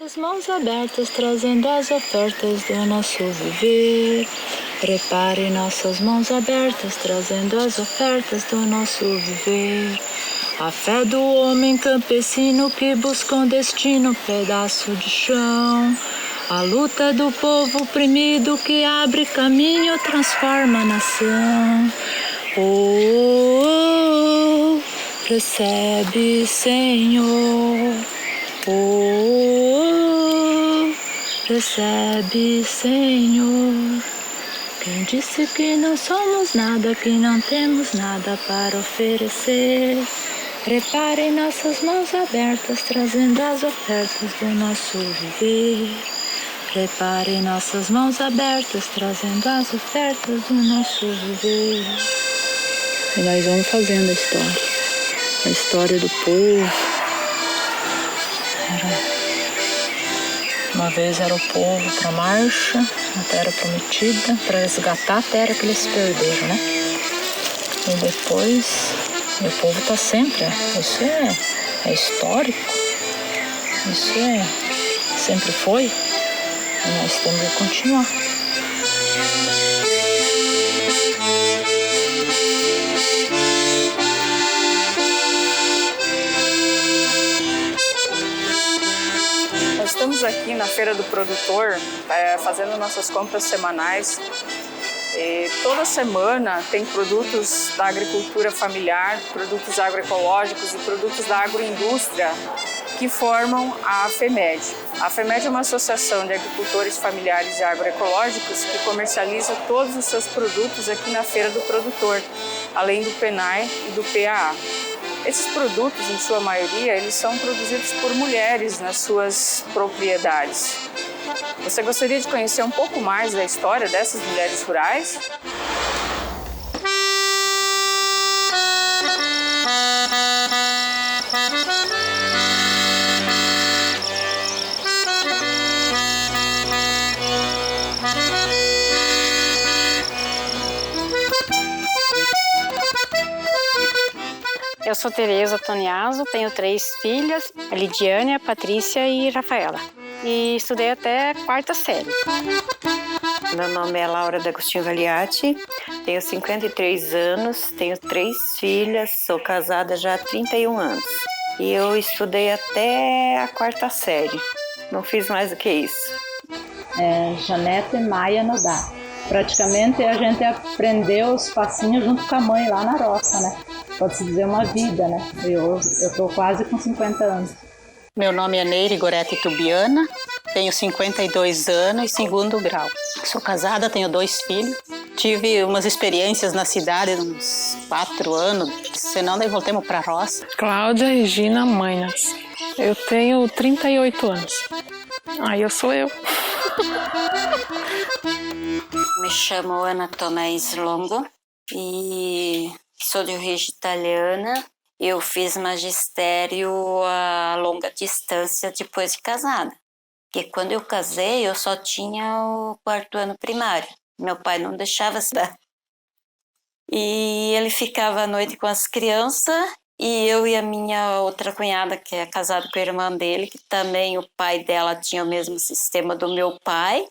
As mãos abertas trazendo as ofertas do nosso viver. Prepare nossas mãos abertas trazendo as ofertas do nosso viver. A fé do homem campesino que busca um destino, pedaço de chão. A luta do povo oprimido que abre caminho, transforma a nação. Oh, oh, oh, recebe, Senhor. Oh, oh, recebe, Senhor. Quem disse que não somos nada, que não temos nada para oferecer? Prepare nossas mãos abertas, trazendo as ofertas do nosso viver. Prepare nossas mãos abertas, trazendo as ofertas do nosso viver. E nós vamos fazendo a história do povo. Uma vez era o povo para a marcha, na terra prometida, para resgatar a terra que eles perderam, né? E depois, o povo está sempre, isso é histórico, isso sempre foi, e nós temos que continuar. Estamos aqui na Feira do Produtor, fazendo nossas compras semanais. E toda semana tem produtos da agricultura familiar, produtos agroecológicos e produtos da agroindústria que formam a FEMED. A FEMED é uma associação de agricultores familiares e agroecológicos que comercializa todos os seus produtos aqui na Feira do Produtor, além do PENAI e do PAA. Esses produtos, em sua maioria, eles são produzidos por mulheres nas suas propriedades. Você gostaria de conhecer um pouco mais da história dessas mulheres rurais? Eu sou Tereza Toniaso, tenho 3 filhas, a Lidiane, a Patrícia e a Rafaela. E estudei até a 4ª série. Meu nome é Laura D'Agostinho Valiati, tenho 53 anos, tenho 3 filhas, sou casada já há 31 anos. E eu estudei até a 4ª série, não fiz mais do que isso. Janete Maia Nodá. Praticamente a gente aprendeu os passinhos junto com a mãe lá na roça, né? Pode-se dizer uma vida, né? Eu tô quase com 50 anos. Meu nome é Neire Gorete Tubiana, tenho 52 anos e 2º grau. Sou casada, tenho 2 filhos. Tive umas experiências na cidade, uns 4 anos, senão daí voltemos para a roça. Cláudia Regina Manhas, eu tenho 38 anos. Aí eu sou eu. Me chamo Ana Tomés Longo e sou de origem italiana. Eu fiz magistério a longa distância depois de casada. Porque quando eu casei, eu só tinha o 4º ano primário. Meu pai não deixava estudar. E ele ficava à noite com as crianças e eu e a minha outra cunhada, que é casada com a irmã dele, que também o pai dela tinha o mesmo sistema do meu pai,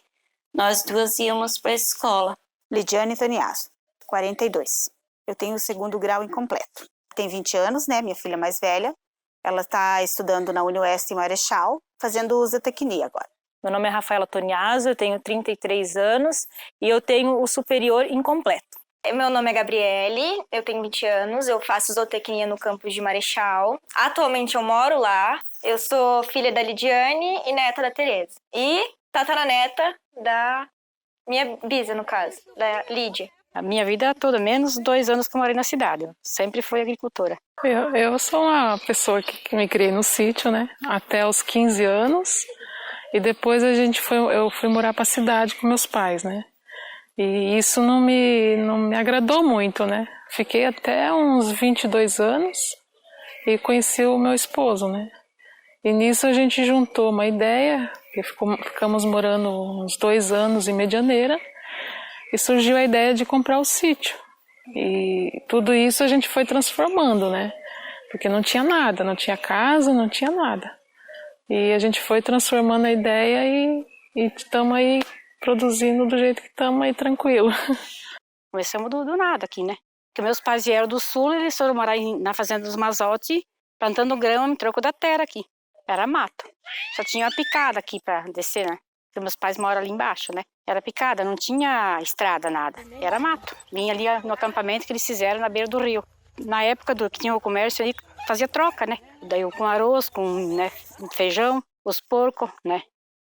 nós 2 íamos para a escola. Lidiane Toniaso, 42. Eu tenho o 2º grau incompleto. Tem 20 anos, né? Minha filha mais velha. Ela está estudando na Unioeste em Marechal, fazendo zootecnia agora. Meu nome é Rafaela Toniaso, eu tenho 33 anos e eu tenho o superior incompleto. Meu nome é Gabriele, eu tenho 20 anos, eu faço zootecnia no campus de Marechal. Atualmente eu moro lá, eu sou filha da Lidiane e neta da Tereza. E tataraneta da minha bisa, no caso, da Lídia. A minha vida toda, menos 2 anos que eu morei na cidade. Eu sempre fui agricultora. Eu sou uma pessoa que me criei no sítio, né? Até os 15 anos. E depois eu fui morar para a cidade com meus pais, né? E isso não me agradou muito, né? Fiquei até uns 22 anos e conheci o meu esposo, né? E nisso a gente juntou uma ideia, que ficamos morando uns 2 anos em Medianeira, e surgiu a ideia de comprar o sítio. E tudo isso a gente foi transformando, né? Porque não tinha nada, não tinha casa, não tinha nada. E a gente foi transformando a ideia e estamos aí produzindo do jeito que estamos aí, tranquilo. Começamos do nada aqui, né? Porque meus pais vieram do sul, eles foram morar na fazenda dos Mazotti, plantando grama em troco da terra aqui. Era mato. Só tinha uma picada aqui para descer, né? Porque meus pais moram ali embaixo, né? Era picada, não tinha estrada, nada. Era mato. Vinha ali no acampamento que eles fizeram na beira do rio. Na época que tinha o comércio ali, fazia troca, né? Daí eu com arroz, com feijão, os porcos, né?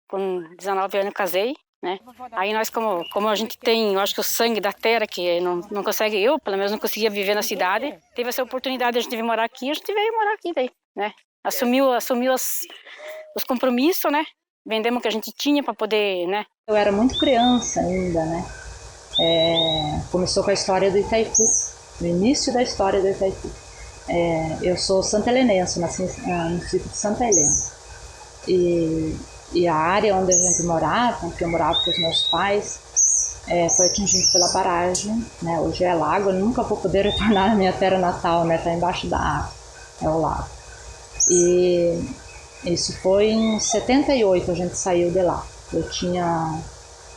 Com 19 anos eu casei, né? Aí nós, como a gente tem, eu acho que o sangue da terra, que não consegue, eu pelo menos não conseguia viver na cidade, teve essa oportunidade de a gente vir morar aqui, a gente veio morar aqui daí, né? Assumiu os compromissos, né? Vendemos o que a gente tinha para poder, né? Eu era muito criança ainda, né? Começou com a história do Itaipu, no início da história do Itaipu. Eu sou santahelenense, nasci no sítio de Santa Helena. E a área onde a gente morava, que eu morava com os meus pais, foi atingida pela barragem, né? Hoje é lago, eu nunca vou poder retornar à minha terra natal, né? Está embaixo da água, é o lago. E isso foi em 78, a gente saiu de lá. Eu tinha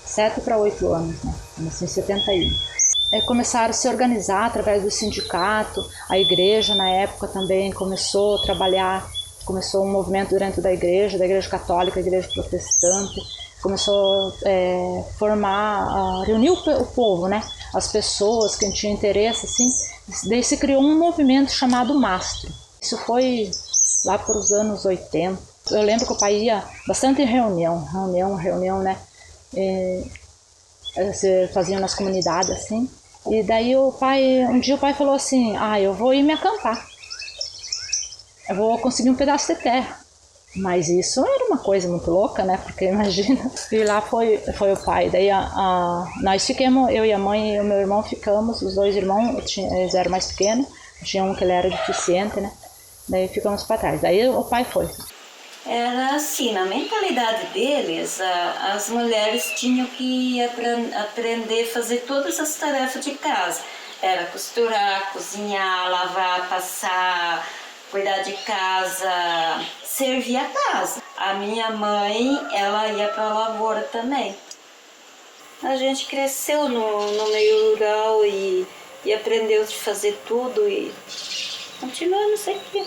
7 para 8 anos, né? Comecei em 71. Começaram a se organizar através do sindicato, a igreja na época também começou a trabalhar, começou um movimento dentro da igreja católica, da igreja protestante, começou a formar, reunir o povo, né? As pessoas que tinham interesse, assim, daí se criou um movimento chamado Mastro. Isso foi lá para os anos 80. Eu lembro que o pai ia bastante em reunião, né? Se faziam nas comunidades, assim. E daí um dia o pai falou assim, eu vou ir me acampar. Eu vou conseguir um pedaço de terra. Mas isso era uma coisa muito louca, né? Porque imagina. E lá foi o pai. Daí nós ficamos, eu e a mãe e o meu irmão ficamos, os dois irmãos, eles eram mais pequenos, tinha um que ele era deficiente, né? Daí ficamos para trás. Daí o pai foi. Era assim, na mentalidade deles, as mulheres tinham que aprender a fazer todas as tarefas de casa. Era costurar, cozinhar, lavar, passar, cuidar de casa, servir a casa. A minha mãe, ela ia para a lavoura também. A gente cresceu no meio rural e aprendeu a fazer tudo e continuamos aqui.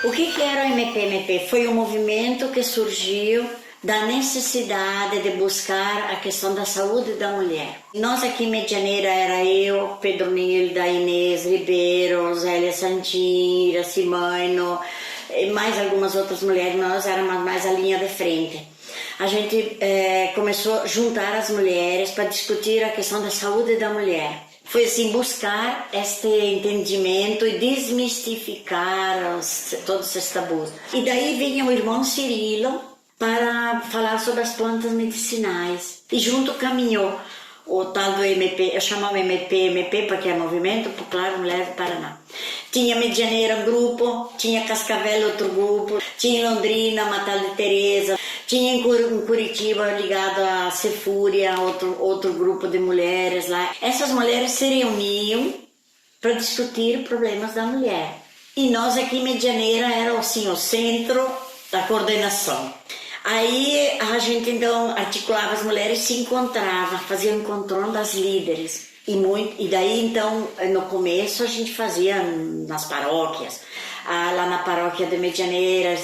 O que era o MP-MP? Foi um movimento que surgiu da necessidade de buscar a questão da saúde da mulher. Nós aqui em Medianeira era eu, Pedro Nilda, Inês Ribeiro, Zélia Santira, Simano, e mais algumas outras mulheres, nós éramos mais a linha de frente. A gente começou a juntar as mulheres para discutir a questão da saúde da mulher. Foi assim, buscar este entendimento e desmistificar todos esses tabus. E daí vinha o irmão Cirilo para falar sobre as plantas medicinais. E junto caminhou o tal do MP, eu chamava MP porque é Movimento Popular Mulher do Paraná. Tinha Medianeira grupo, tinha Cascavel outro grupo, tinha em Londrina Matal de Teresa, tinha em Curitiba ligado a Cefúria, outro grupo de mulheres lá. Essas mulheres se reuniam para discutir problemas da mulher. E nós aqui em Medianeira era assim, o centro da coordenação. Aí a gente então articulava as mulheres, se encontrava, fazia um encontrão das líderes. E daí então, no começo a gente fazia nas paróquias. Lá na paróquia de Medianeira,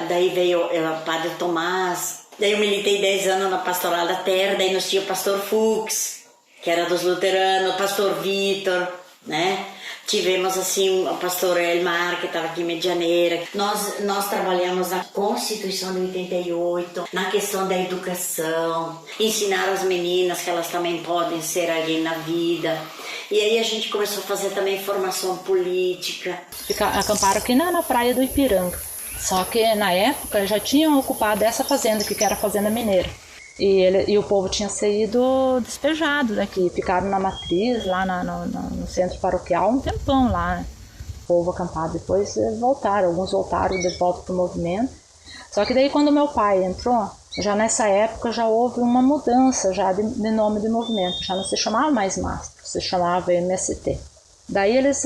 daí veio o padre Tomás. Daí eu militei 10 anos na Pastoral da Terra, daí nós tínhamos o pastor Fux, que era dos luteranos, o pastor Vitor, né? Tivemos assim o pastor Elmar, que estava aqui em Medianeira. Nós trabalhamos na Constituição de 88, na questão da educação, ensinar as meninas que elas também podem ser alguém na vida. E aí a gente começou a fazer também formação política. Acamparam aqui na praia do Ipiranga. Só que na época já tinham ocupado essa fazenda, que era a Fazenda Mineira. E o povo tinha sido despejado daqui, ficaram na matriz, lá no centro paroquial, um tempão lá, né? O povo acampado. Depois voltaram, alguns voltaram de volta para o movimento. Só que daí quando meu pai entrou, já nessa época já houve uma mudança já de nome de movimento, já não se chamava mais MASP, se chamava MST. Daí eles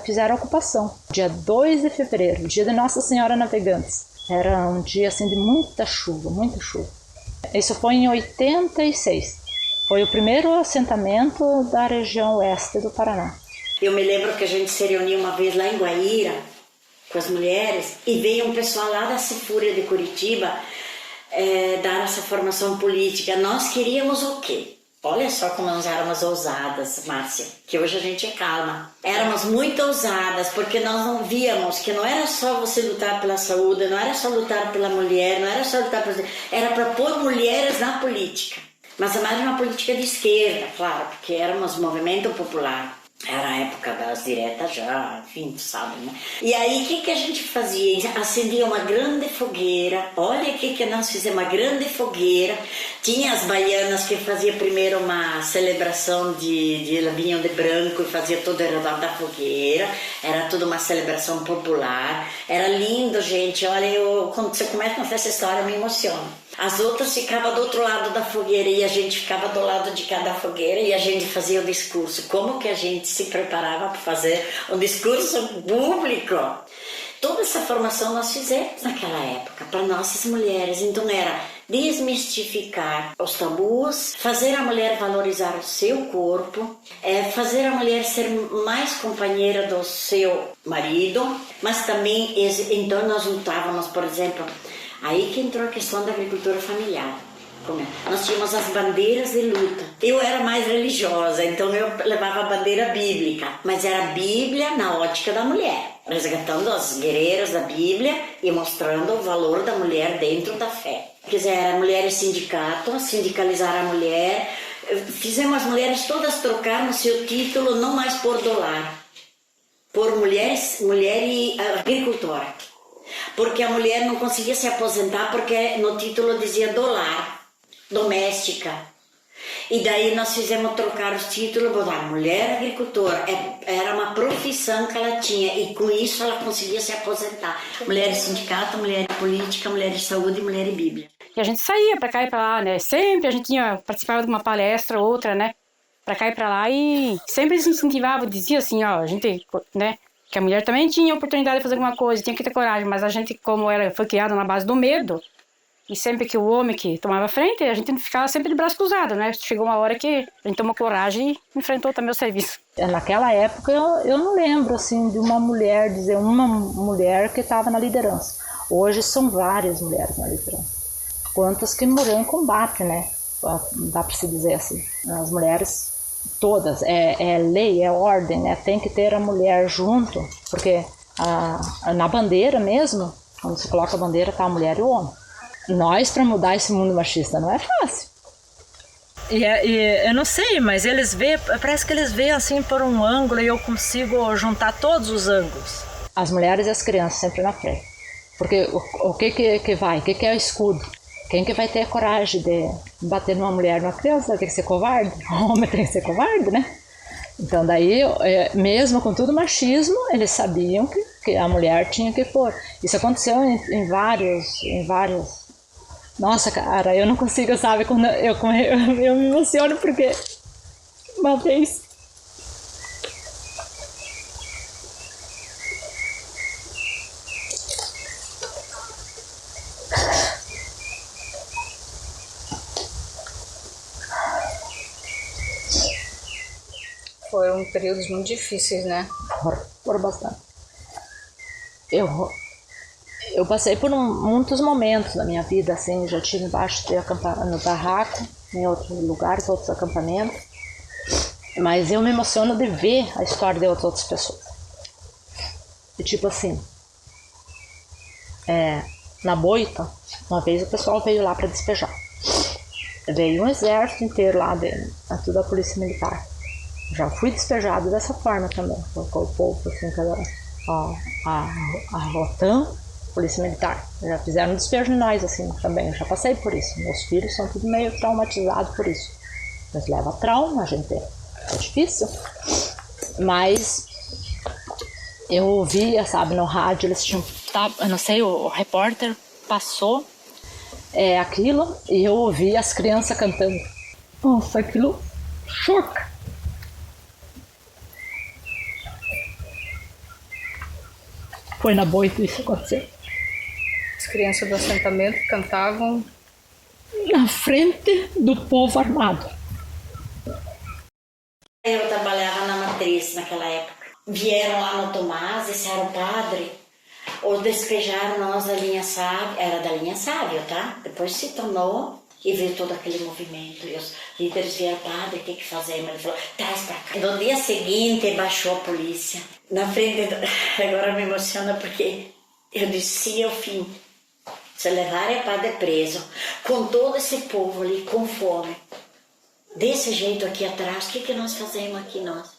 fizeram a ocupação, dia 2 de fevereiro, dia de Nossa Senhora Navegantes. Era um dia assim de muita chuva, muita chuva. Isso foi em 86, foi o primeiro assentamento da região oeste do Paraná. Eu me lembro que a gente se reuniu uma vez lá em Guaíra, com as mulheres, e veio um pessoal lá da Cifúria de Curitiba dar essa formação política. Nós queríamos o quê? Olha só como nós éramos ousadas, Márcia, que hoje a gente é calma. Éramos muito ousadas, porque nós não víamos que não era só você lutar pela saúde, não era só lutar pela mulher, não era só lutar pela... Era para pôr mulheres na política. Mas a mais uma política de esquerda, claro, porque éramos movimento popular. Era a época das diretas já, enfim, tu sabe, né? E aí, o que a gente fazia? Acendia uma grande fogueira. Olha o que nós fizemos, uma grande fogueira. Tinha as baianas que faziam primeiro uma celebração de vinho de branco e fazia todo ao redor da fogueira. Era tudo uma celebração popular. Era lindo, gente. Olha, quando você começa a contar essa história, eu me emociono. As outras ficavam do outro lado da fogueira e a gente ficava do lado de cada fogueira e a gente fazia o discurso. Como que a gente se preparava para fazer um discurso público? Toda essa formação nós fizemos naquela época para nossas mulheres. Então era desmistificar os tabus, fazer a mulher valorizar o seu corpo, fazer a mulher ser mais companheira do seu marido, mas também, então nós juntávamos, por exemplo, aí que entrou a questão da agricultura familiar. Nós tínhamos as bandeiras de luta. Eu era mais religiosa, então eu levava a bandeira bíblica, mas era a Bíblia na ótica da mulher, resgatando as guerreiras da Bíblia e mostrando o valor da mulher dentro da fé. Quer dizer, era mulheres sindicato, sindicalizar a mulher. Fizemos as mulheres todas trocar no seu título, não mais por dólar, por mulher e agricultora. Porque a mulher não conseguia se aposentar porque no título dizia dólar, doméstica. E daí nós fizemos trocar os títulos, botar mulher agricultora. Era uma profissão que ela tinha e com isso ela conseguia se aposentar. Mulher sindicato, mulher política, mulher de saúde e mulher de Bíblia. E a gente saía pra cá e pra lá, né? Sempre a gente participava de uma palestra ou outra, né? Pra cá e pra lá e sempre se incentivava, dizia assim, ó, a gente, né? Que a mulher também tinha oportunidade de fazer alguma coisa, tinha que ter coragem, mas a gente, como foi criada na base do medo, e sempre que o homem que tomava frente, a gente ficava sempre de braço cruzado, né? Chegou uma hora que a gente tomou coragem e enfrentou também o serviço. Naquela época eu não lembro assim de uma mulher, dizer uma mulher que estava na liderança. Hoje são várias mulheres na liderança. Quantas que morreram em combate, né? Dá para se dizer assim. As mulheres todas, é lei, é ordem, né? Tem que ter a mulher junto, porque na bandeira mesmo, quando se coloca a bandeira, tá a mulher e o homem. Nós, para mudar esse mundo machista, não é fácil. E eu não sei, mas eles veem, parece que eles veem assim por um ângulo e eu consigo juntar todos os ângulos. As mulheres e as crianças sempre na frente. Porque o que vai? O que é o escudo? Quem que vai ter a coragem de bater numa mulher, numa criança? Tem que ser covarde? O homem tem que ser covarde, né? Então daí, mesmo com tudo machismo, eles sabiam que a mulher tinha que pôr. Isso aconteceu em vários... Nossa, cara, eu não consigo, sabe? Quando eu me emociono porque uma vez... Foram períodos muito difíceis, né? Foram bastante. Eu passei por muitos momentos na minha vida, assim, já estive embaixo no barraco, em outros lugares, outros acampamentos, mas eu me emociono de ver a história de outras pessoas. E tipo assim, na Boita, uma vez o pessoal veio lá para despejar. Veio um exército inteiro lá dentro, tudo a polícia militar. Já fui despejado dessa forma também, com o povo, assim, a Rotan, polícia militar. Já fizeram um despejo em nós, assim, também. Eu já passei por isso. Meus filhos são tudo meio traumatizados por isso. Mas leva trauma, a gente é difícil. Mas eu ouvia, sabe, no rádio, eles tinham, eu não sei, o repórter passou aquilo e eu ouvi as crianças cantando. Nossa, aquilo choca. Foi na Boito isso aconteceu. As crianças do assentamento cantavam na frente do povo armado. Eu trabalhava na Matriz naquela época. Vieram lá no Tomás, disseram, padre, ou despejaram nós da linha Sávio, era da linha Sávio, tá? Depois se tornou e veio todo aquele movimento. E os líderes vieram, padre, o que fazemos? Ele falou, traz pra cá. No dia seguinte, baixou a polícia. Na frente, agora me emociona porque eu disse, sim, é o fim. Se levarem a padre preso, com todo esse povo ali, com fome, desse jeito aqui atrás, o que nós fazemos aqui, nós?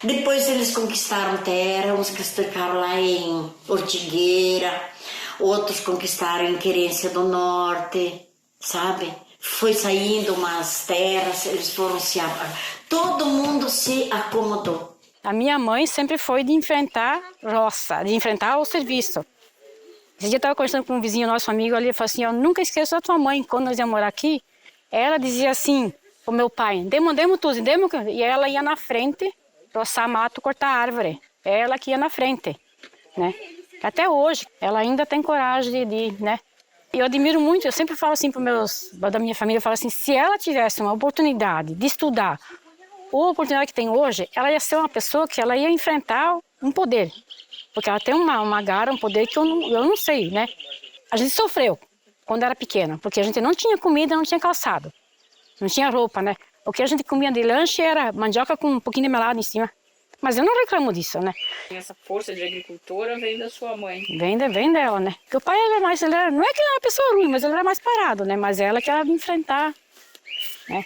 Depois eles conquistaram terra, uns que ficaram lá em Ortigueira, outros conquistaram em Querência do Norte, sabe? Foi saindo umas terras, eles foram se... Todo mundo se acomodou. A minha mãe sempre foi de enfrentar roça, de enfrentar o serviço. Esse dia eu estava conversando com um vizinho nosso amigo ali, ele falou assim, eu nunca esqueço da tua mãe, quando nós íamos morar aqui, ela dizia assim, o meu pai, demos tudo, e ela ia na frente, roçar mato, cortar árvore. Ela que ia na frente, né? Até hoje, ela ainda tem coragem de né? Eu admiro muito, eu sempre falo assim da minha família, eu falo assim, se ela tivesse uma oportunidade de estudar, ou a oportunidade que tem hoje, ela ia ser uma pessoa que ela ia enfrentar um poder. Porque ela tem uma garra, um poder que eu não sei, né? A gente sofreu quando era pequena, porque a gente não tinha comida, não tinha calçado, não tinha roupa, né? O que a gente comia de lanche era mandioca com um pouquinho de melado em cima. Mas eu não reclamo disso, né? Essa força de agricultora vem da sua mãe. Vem dela, né? Porque o pai, não é que ele era uma pessoa ruim, mas ele era mais parado, né? Mas ela que era de enfrentar, né?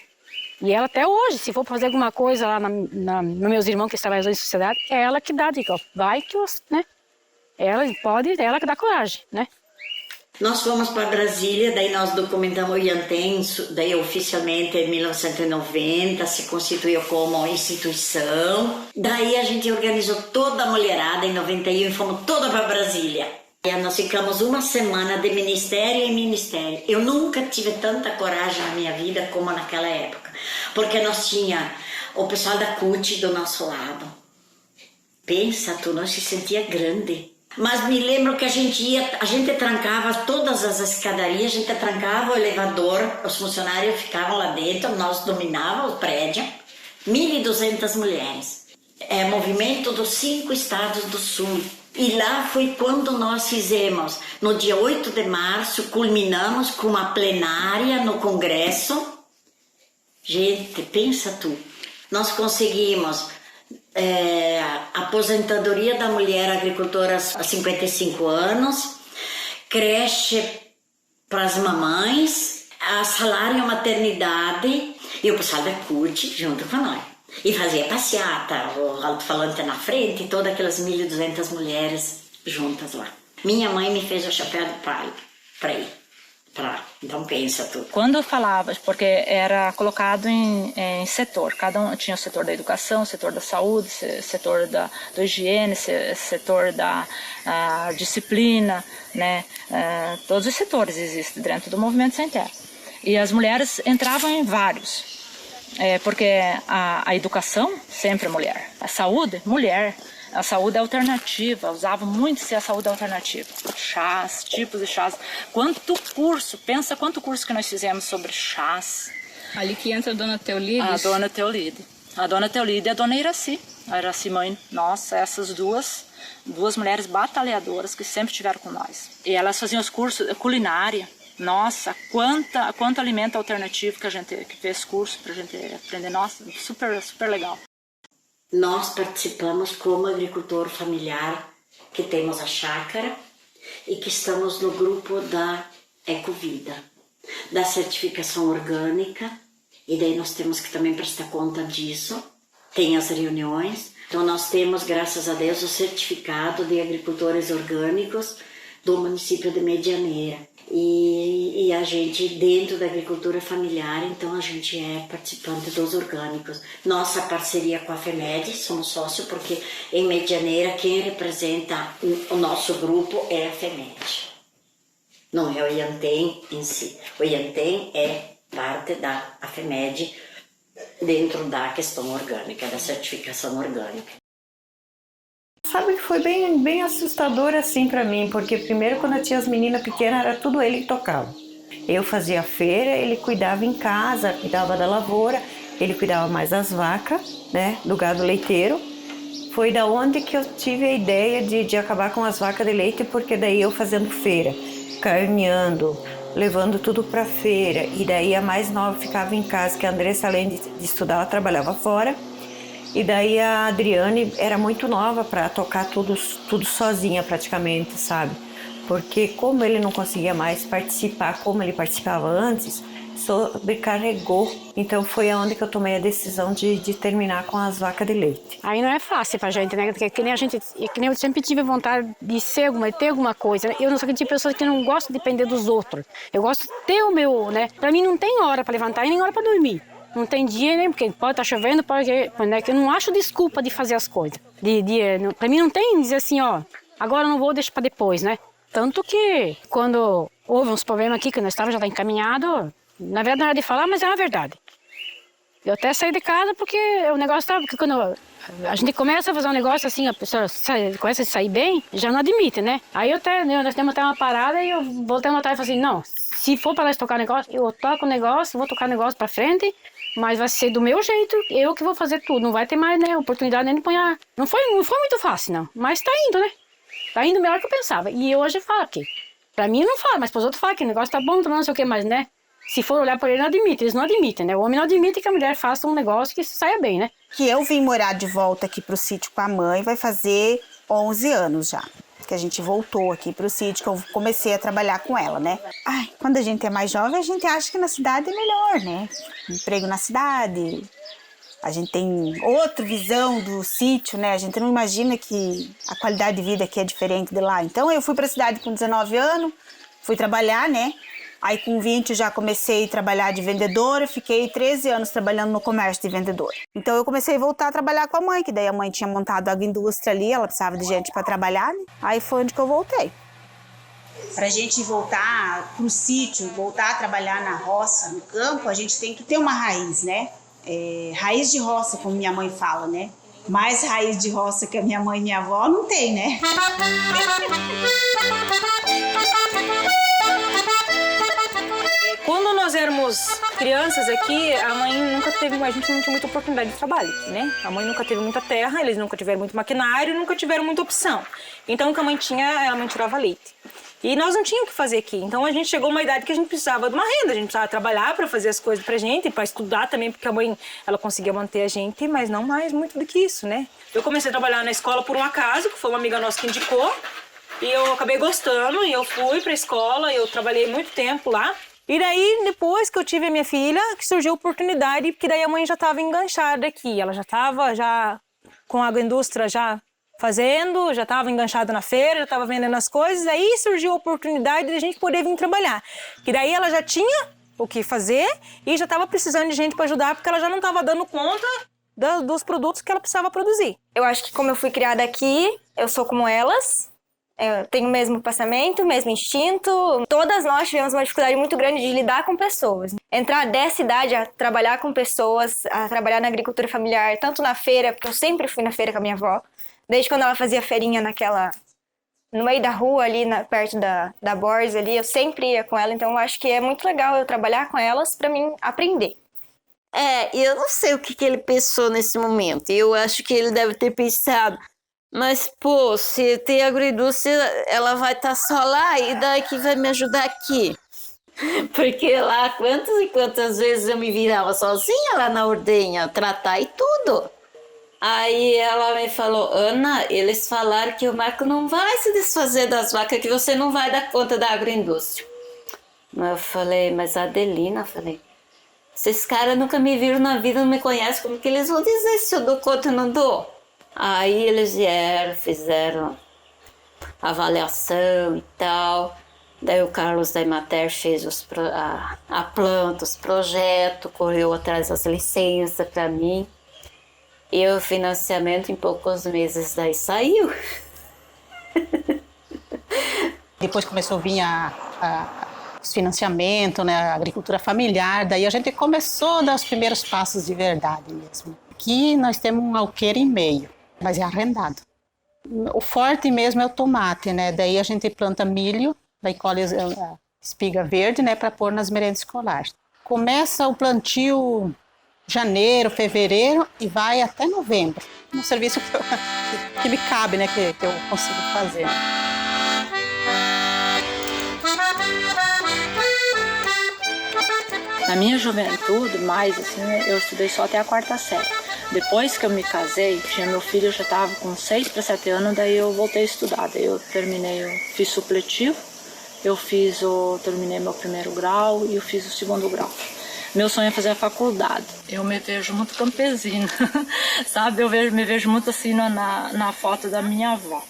E ela até hoje, se for fazer alguma coisa lá nos meus irmãos que trabalham em sociedade, é ela que dá, digo, vai que você, né? Ela que dá coragem, né? Nós fomos para Brasília, daí nós documentamos o Iantém, daí oficialmente em 1990 se constituiu como instituição. Daí a gente organizou toda a mulherada em 91 e fomos toda para Brasília. E nós ficamos uma semana de ministério em ministério. Eu nunca tive tanta coragem na minha vida como naquela época, porque nós tinha o pessoal da CUT do nosso lado. Pensa tu, nós se sentia grande. Mas me lembro que a gente trancava todas as escadarias, a gente trancava o elevador, os funcionários ficavam lá dentro, nós dominávamos o prédio, 1.200 mulheres. É movimento dos 5 estados do sul. E lá foi quando nós fizemos, no dia 8 de março, culminamos com uma plenária no Congresso. Gente, pensa tu, nós conseguimos... aposentadoria da mulher agricultora a 55 anos, creche para as mamães, salário maternidade e o pessoal da CUT junto com nós. E fazia passeata, o alto-falante na frente, todas aquelas 1.200 mulheres juntas lá. Minha mãe me fez o chapéu de palha para ir. Então pensa tudo. Quando eu falava, porque era colocado em setor, cada um tinha o setor da educação, o setor da saúde, o setor da higiene, o setor da disciplina, né? Todos os setores existem dentro do movimento sem terra. E as mulheres entravam em vários, porque a educação, sempre mulher, a saúde, mulher. A saúde alternativa, usava muito a saúde alternativa. Chás, tipos de chás. Pensa quanto curso que nós fizemos sobre chás. Ali que entra a Dona Teolide. A Dona Teolide. A Dona Teolide e a Dona Iraci. A Iraci mãe, nossa, essas duas mulheres batalhadoras que sempre estiveram com nós. E elas faziam os cursos culinária. Nossa, quanto alimento alternativo que fez curso pra gente aprender. Nossa, super, super legal. Nós participamos como agricultor familiar, que temos a chácara e que estamos no grupo da Ecovida, da certificação orgânica, e daí nós temos que também prestar conta disso. Tem as reuniões, então nós temos, graças a Deus, o certificado de agricultores orgânicos do município de Medianeira. E a gente, dentro da agricultura familiar, então a gente é participante dos orgânicos. Nossa parceria com a FEMED, somos sócios, porque em Medianeira quem representa o nosso grupo é a FEMED. Não é o IANTEM em si. O IANTEM é parte da AFEMED dentro da questão orgânica, da certificação orgânica. Sabe que foi bem assustador assim para mim, porque primeiro quando eu tinha as meninas pequenas era tudo ele que tocava. Eu fazia a feira, ele cuidava em casa, cuidava da lavoura, ele cuidava mais das vacas, né, do gado leiteiro. Foi da onde que eu tive a ideia de acabar com as vacas de leite, porque daí eu fazendo feira, carneando, levando tudo para feira, e daí a mais nova ficava em casa, que a Andressa, além de estudar, ela trabalhava fora. E daí a Adriane era muito nova para tocar tudo sozinha praticamente, sabe? Porque como ele não conseguia mais participar como ele participava antes, sobrecarregou. Então foi aonde que eu tomei a decisão de terminar com as vacas de leite. Aí não é fácil pra gente, né? Que nem eu sempre tive vontade de ter alguma coisa. Eu não sou aquele tipo de pessoa que não gosta de depender dos outros. Eu gosto de ter o meu, né? Pra mim não tem hora pra levantar e nem hora pra dormir. Não tem dia, né? Porque pode estar chovendo, né? Que eu não acho desculpa de fazer as coisas. Pra mim não tem dizer assim, ó, agora eu não vou deixar pra depois, né? Tanto que quando houve uns problemas aqui, que nós estávamos já encaminhado, na verdade não era de falar, mas é uma verdade. Eu até saí de casa porque o negócio estava... Porque quando a gente começa a fazer um negócio assim, a pessoa começa a sair bem, já não admite, né? Aí nós temos até uma parada e eu voltei uma tarde e falei assim, não, se for para nós tocar negócio, eu toco o negócio, vou tocar o negócio para frente, mas vai ser do meu jeito, eu que vou fazer tudo, não vai ter mais, né, oportunidade nem de pôr... Não foi muito fácil, não, mas tá indo, né? Tá indo melhor que eu pensava. E hoje fala que, pra mim não fala, mas pros outros fala que o negócio tá bom, não sei o que, mas, né? Se for olhar por ele, não admite, eles não admitem, né? O homem não admite que a mulher faça um negócio que saia bem, né? Que eu vim morar de volta aqui pro sítio com a mãe, vai fazer 11 anos já. Que a gente voltou aqui pro sítio, que eu comecei a trabalhar com ela, né? Ai, quando a gente é mais jovem, a gente acha que na cidade é melhor, né? Emprego na cidade, a gente tem outra visão do sítio, né? A gente não imagina que a qualidade de vida aqui é diferente de lá. Então eu fui pra cidade com 19 anos, fui trabalhar, né? Aí com 20 já comecei a trabalhar de vendedora, fiquei 13 anos trabalhando no comércio de vendedora. Então eu comecei a voltar a trabalhar com a mãe, que daí a mãe tinha montado a agroindústria ali, ela precisava de gente para trabalhar, né? Aí foi onde que eu voltei. Pra gente voltar pro sítio, voltar a trabalhar na roça, no campo, a gente tem que ter uma raiz, né? Raiz de roça, como minha mãe fala, né? Mais raiz de roça que a minha mãe e minha avó não tem, né? Quando nós éramos crianças aqui, a gente não tinha muita oportunidade de trabalho aqui, né? A mãe nunca teve muita terra, eles nunca tiveram muito maquinário, nunca tiveram muita opção. Então o que a mãe tinha, a mãe tirava leite. E nós não tínhamos o que fazer aqui. Então a gente chegou a uma idade que a gente precisava de uma renda, a gente precisava trabalhar para fazer as coisas pra gente, para estudar também, porque a mãe, ela conseguia manter a gente, mas não mais muito do que isso, né? Eu comecei a trabalhar na escola por um acaso, que foi uma amiga nossa que indicou, e eu acabei gostando, e eu fui pra escola, eu trabalhei muito tempo lá. E daí, depois que eu tive a minha filha, que surgiu a oportunidade, porque daí a mãe já estava enganchada aqui. Ela já estava com a agroindústria já fazendo, já estava enganchada na feira, já estava vendendo as coisas. Aí surgiu a oportunidade de a gente poder vir trabalhar. Que daí ela já tinha o que fazer e já estava precisando de gente para ajudar, porque ela já não estava dando conta dos produtos que ela precisava produzir. Eu acho que como eu fui criada aqui, eu sou como elas. Eu tenho o mesmo pensamento, o mesmo instinto. Todas nós tivemos uma dificuldade muito grande de lidar com pessoas. Entrar dessa idade a trabalhar com pessoas, a trabalhar na agricultura familiar, tanto na feira, porque eu sempre fui na feira com a minha avó, desde quando ela fazia feirinha no meio da rua ali, perto da Borges ali, eu sempre ia com ela, então eu acho que é muito legal eu trabalhar com elas para mim aprender. Eu não sei o que ele pensou nesse momento. Eu acho que ele deve ter pensado, mas, pô, se tem agroindústria, ela vai estar só lá e daí que vai me ajudar aqui. Porque lá, quantas e quantas vezes eu me virava sozinha lá na ordenha, tratar e tudo. Aí ela me falou, Ana, eles falaram que o Marco não vai se desfazer das vacas, que você não vai dar conta da agroindústria. Eu falei, mas a Adelina, esses caras nunca me viram na vida, não me conhecem, como que eles vão dizer se eu dou conta ou não dou? Aí eles vieram, fizeram avaliação e tal. Daí o Carlos da Emater fez a planta, os projetos, correu atrás das licenças para mim. E o financiamento em poucos meses daí saiu. Depois começou a vir os financiamentos, né, a agricultura familiar. Daí a gente começou a dar os primeiros passos de verdade mesmo. Aqui nós temos um alqueire e meio, mas é arrendado. O forte mesmo é o tomate, né? Daí a gente planta milho, daí colhe a espiga verde, né, para pôr nas merendas escolares. Começa o plantio janeiro, fevereiro e vai até novembro. Um serviço que me cabe, né, que eu consigo fazer. Na minha juventude, mais assim, eu estudei só até a 4ª série. Depois que eu me casei, meu filho já estava com 6 para 7 anos, daí eu voltei a estudar. Daí eu fiz supletivo, terminei meu 1º grau e eu fiz o 2º grau. Meu sonho é fazer a faculdade. Eu me vejo muito campesina, sabe? Me vejo muito assim na foto da minha avó.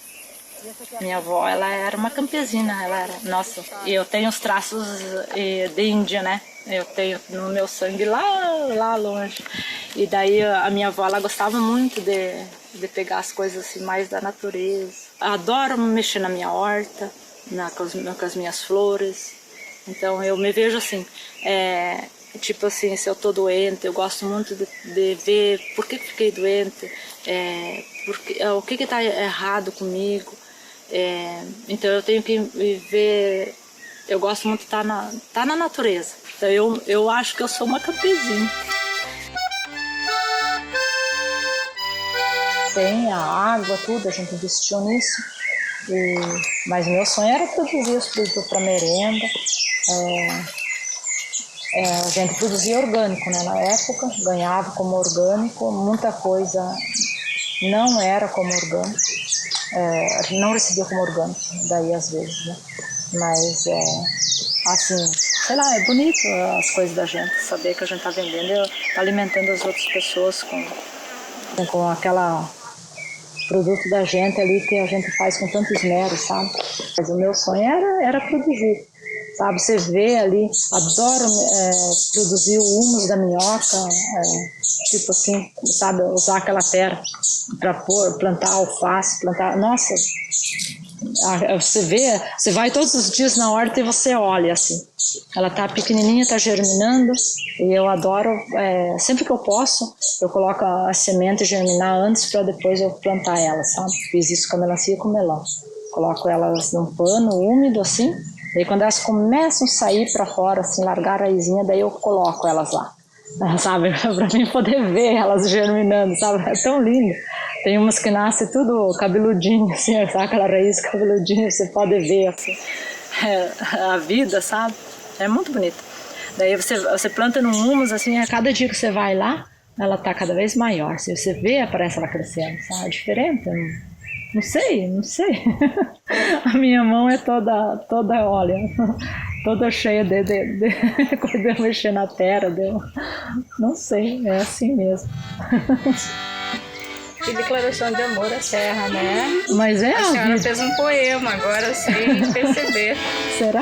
Minha avó, ela era uma campesina, nossa, e eu tenho os traços de índia, né? Eu tenho no meu sangue lá longe. E daí a minha avó, ela gostava muito de pegar as coisas assim mais da natureza. Adoro mexer na minha horta, com as minhas flores. Então eu me vejo assim, tipo assim, se eu tô doente, eu gosto muito de ver por que fiquei doente, o que tá errado comigo. Então eu tenho que ver, eu gosto muito de estar na natureza. Então eu acho que eu sou uma campesina. Tem a água, tudo, a gente investiu nisso. Mas meu sonho era produzir os produtos para merenda. A gente produzia orgânico, né? Na época, ganhava como orgânico, muita coisa não era como orgânico. A gente não recebia como orgânico, daí às vezes, né? Mas, assim, sei lá, é bonito as coisas da gente, saber que a gente está vendendo, está alimentando as outras pessoas com aquela produto da gente ali que a gente faz com tanto esmero, sabe? Mas o meu sonho era produzir, sabe? Você vê ali, adoro produzir o humus da minhoca, tipo assim, sabe? Usar aquela terra para plantar alface, nossa, você vai todos os dias na horta e você olha assim, ela tá pequenininha, tá germinando, e eu adoro, sempre que eu posso, eu coloco a semente germinar antes para depois eu plantar elas, sabe? Fiz isso com a melancia e com o melão, coloco elas num pano úmido assim, daí quando elas começam a sair para fora, assim, largar a raizinha, daí eu coloco elas lá, sabe? Para mim poder ver elas germinando, sabe? É tão lindo. Tem umas que nascem tudo cabeludinho, assim, sabe? Aquela raiz cabeludinha, você pode ver, assim, a vida, sabe? É muito bonito. Daí você planta num humus, assim, a cada dia que você vai lá, ela tá cada vez maior. Se você vê, parece ela crescendo, sabe? É diferente. Não sei. A minha mão é toda olha, toda cheia quando eu mexer na terra, não sei, é assim mesmo. Que declaração de amor à terra, né? Mas a senhora fez um poema agora sem perceber. Será?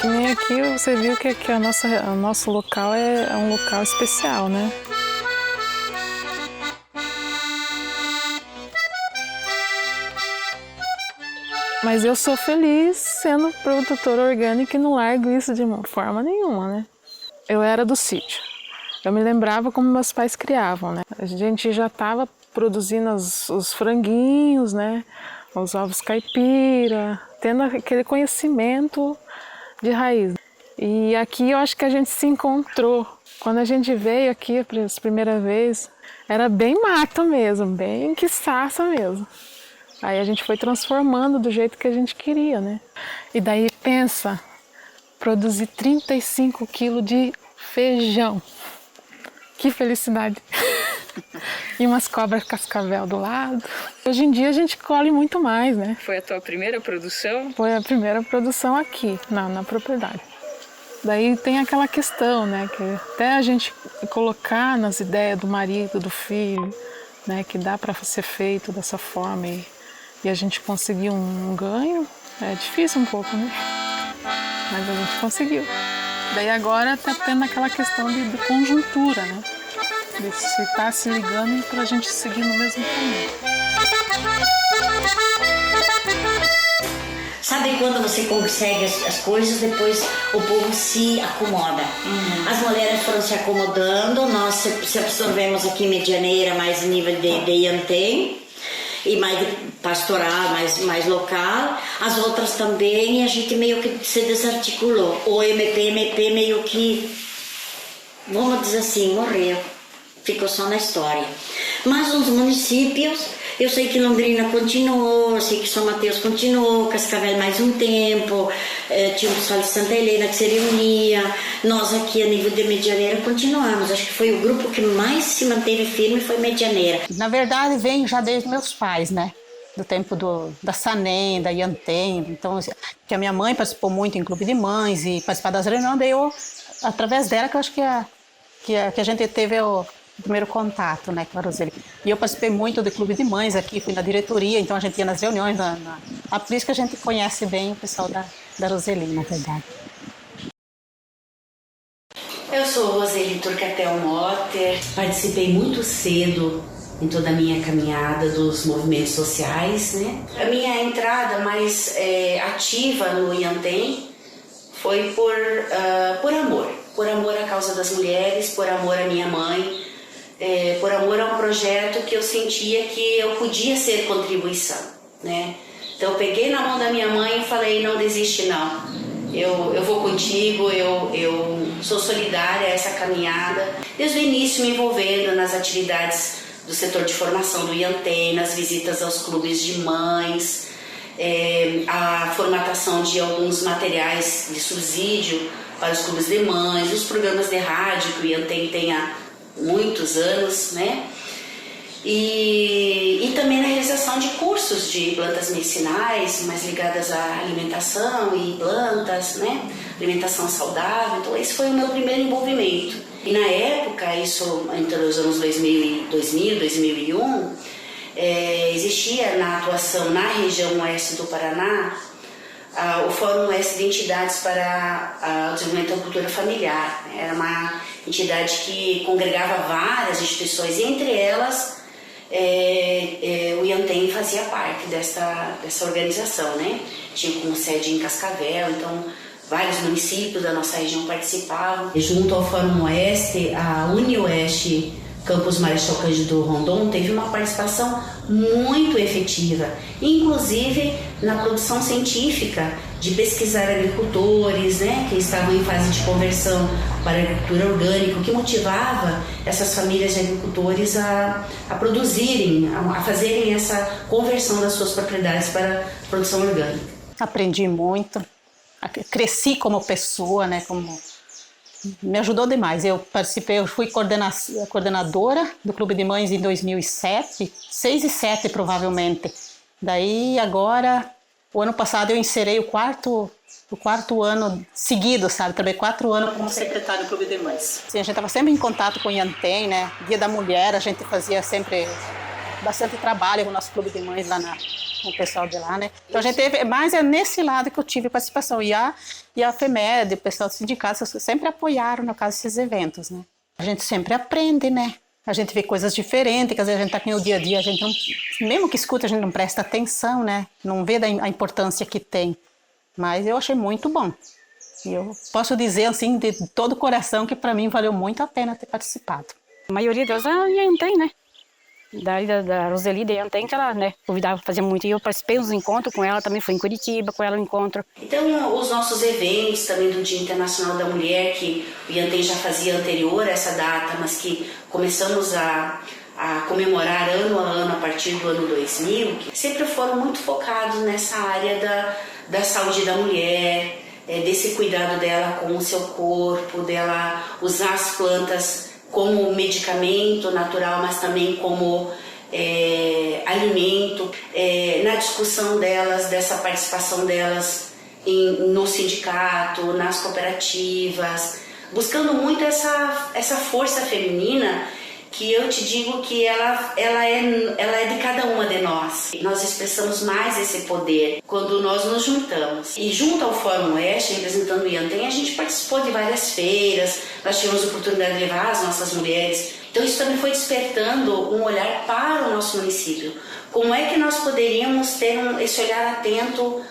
Que nem aqui você viu que aqui o nosso local é um local especial, né? Mas eu sou feliz sendo produtora orgânica e não largo isso de forma nenhuma, né? Eu era do sítio. Eu me lembrava como meus pais criavam, né? A gente já estava produzindo os franguinhos, né? Os ovos caipira, tendo aquele conhecimento de raiz. E aqui eu acho que a gente se encontrou. Quando a gente veio aqui pela primeira vez, era bem mato mesmo, bem quiçaça mesmo. Aí a gente foi transformando do jeito que a gente queria, né? E daí pensa, produzir 35 quilos de feijão. Que felicidade! E umas cobras cascavel do lado. Hoje em dia a gente colhe muito mais, né? Foi a tua primeira produção? Foi a primeira produção aqui, na propriedade. Daí tem aquela questão, né? Que até a gente colocar nas ideias do marido, do filho, né? Que dá para ser feito dessa forma e a gente conseguir um ganho, é difícil um pouco, né? Mas a gente conseguiu. Daí agora está tendo aquela questão de conjuntura, né? De se estar se ligando para a gente seguir no mesmo caminho. Sabe quando você consegue as coisas, depois o povo se acomoda. As mulheres foram se acomodando, nós se absorvemos aqui em Medianeira, mais nível de Iantém, e mais pastoral, mais local. As outras também, e a gente meio que se desarticulou. O MP meio que, vamos dizer assim, morreu. Ficou só na história. Mas os municípios, eu sei que Londrina continuou, eu sei que São Mateus continuou, Cascavel mais um tempo, tinha o pessoal de Santa Helena que se reunia, nós aqui a nível de Medianeira continuamos. Acho que foi o grupo que mais se manteve firme, foi Medianeira. Na verdade, vem já desde meus pais, né? Do tempo da Sanem, da Iantém, então, que a minha mãe participou muito em clube de mães e participar das reuniões, daí eu, através dela, que eu acho que a gente teve o primeiro contato, né, com a Roseli. E eu participei muito do clube de mães aqui, fui na diretoria, então a gente ia nas reuniões, por isso que a gente conhece bem o pessoal da Roseli, na verdade. Eu sou Roseli Turcatel Motter, participei muito cedo em toda a minha caminhada dos movimentos sociais, né? A minha entrada mais ativa no Iantém foi por amor à causa das mulheres, por amor à minha mãe, por amor a um projeto que eu sentia que eu podia ser contribuição, né? Então eu peguei na mão da minha mãe e falei, não desiste não, eu vou contigo, eu sou solidária a essa caminhada. Desde o início me envolvendo nas atividades do setor de formação do Iantém, nas visitas aos clubes de mães, a formatação de alguns materiais de subsídio para os clubes de mães, os programas de rádio que o Iantém tem há muitos anos, né? E também na realização de cursos de plantas medicinais, mais ligadas à alimentação e plantas, né? Alimentação saudável. Então esse foi o meu primeiro envolvimento. E na época, isso entre os anos 2000, 2001, existia na atuação na região oeste do Paraná o Fórum Oeste de Entidades para o Desenvolvimento da Cultura Familiar. Era uma entidade que congregava várias instituições, e entre elas o Iantém fazia parte dessa organização, né? Tinha como sede em Cascavel, então vários municípios da nossa região participavam. Junto ao Fórum Oeste, a UniOeste Campus Marechal Cândido Rondon teve uma participação muito efetiva, inclusive na produção científica de pesquisar agricultores, né, que estavam em fase de conversão para a agricultura orgânica, o que motivava essas famílias de agricultores a produzirem, a fazerem essa conversão das suas propriedades para a produção orgânica. Aprendi muito, cresci como pessoa, né, me ajudou demais. Eu fui coordenadora do Clube de Mães em 2007, 6 e 7 provavelmente. Daí agora, o ano passado eu inserei o quarto ano seguido, sabe? Trabalhei 4 anos como secretária do Clube de Mães. Assim, a gente estava sempre em contato com o Iantém, né? Dia da Mulher, a gente fazia sempre bastante trabalho com o nosso Clube de Mães lá com o pessoal de lá, né? Então a gente teve, mas é nesse lado que eu tive participação. E a FEMED, o pessoal do sindicato, sempre apoiaram, no caso, esses eventos, né? A gente sempre aprende, né? A gente vê coisas diferentes, que às vezes a gente está aqui no dia a dia, a gente não, mesmo que escuta, a gente não presta atenção, né? Não vê a importância que tem. Mas eu achei muito bom. E eu posso dizer, assim, de todo o coração, que para mim valeu muito a pena ter participado. A maioria delas a Iantém, né? Da Roseli de Iantém, que ela, né, convidava, fazia muito. E eu participei dos encontros com ela, também fui em Curitiba com ela no encontro. Então, os nossos eventos também do Dia Internacional da Mulher, que o Iantém já fazia anterior a essa data, mas que começamos a comemorar ano a ano a partir do ano 2000, que sempre foram muito focados nessa área da saúde da mulher, desse cuidado dela com o seu corpo, dela usar as plantas como medicamento natural, mas também como alimento, na discussão delas, dessa participação delas no sindicato, nas cooperativas, buscando muito essa força feminina, que eu te digo que ela é de cada uma de nós. Nós expressamos mais esse poder quando nós nos juntamos. E junto ao Fórum Oeste, representando o Iantém, a gente participou de várias feiras, nós tivemos a oportunidade de levar as nossas mulheres. Então isso também foi despertando um olhar para o nosso município. Como é que nós poderíamos ter esse olhar atento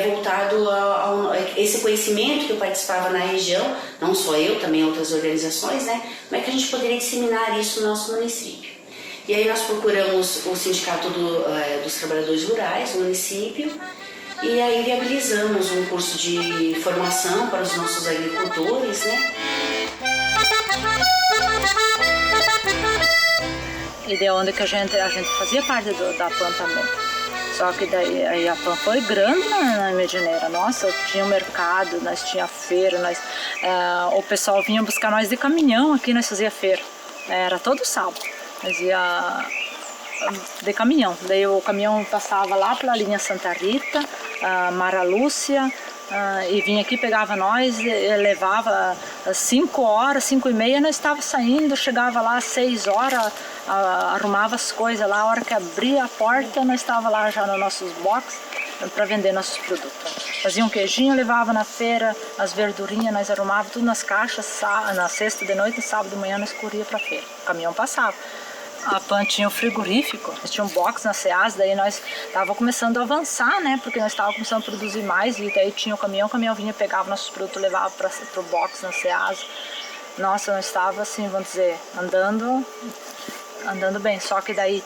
voltado a esse conhecimento que eu participava na região, não só eu, também outras organizações, né? Como é que a gente poderia disseminar isso no nosso município? E aí nós procuramos o Sindicato dos Trabalhadores Rurais do município e aí viabilizamos um curso de formação para os nossos agricultores, né? E de onde que a gente fazia parte da PAN também. Só que daí aí a PAN foi grande na Medianeira. Nossa, tinha um mercado, nós tinha feira, o pessoal vinha buscar nós de caminhão aqui, nós fazia feira. Era todo sábado, nós ia de caminhão. Daí o caminhão passava lá pela linha Santa Rita, Mara Lúcia, e vinha aqui, pegava nós, levava 5 horas, 5h30, nós estava saindo, chegava lá às 6 horas, arrumava as coisas lá, a hora que abria a porta, nós estava lá já nos nossos boxes para vender nossos produtos. Fazia um queijinho, levava na feira, as verdurinhas, nós arrumava tudo nas caixas, na sexta de noite, sábado de manhã nós corria para a feira, o caminhão passava. A PAN tinha um frigorífico, nós tinha um box na SEAS, daí nós estava começando a avançar, né? Porque nós estávamos começando a produzir mais e daí tinha o caminhão vinha, pegava nossos produtos, levava para o box na SEAS. Nossa, nós estava assim, vamos dizer, andando bem, só que daí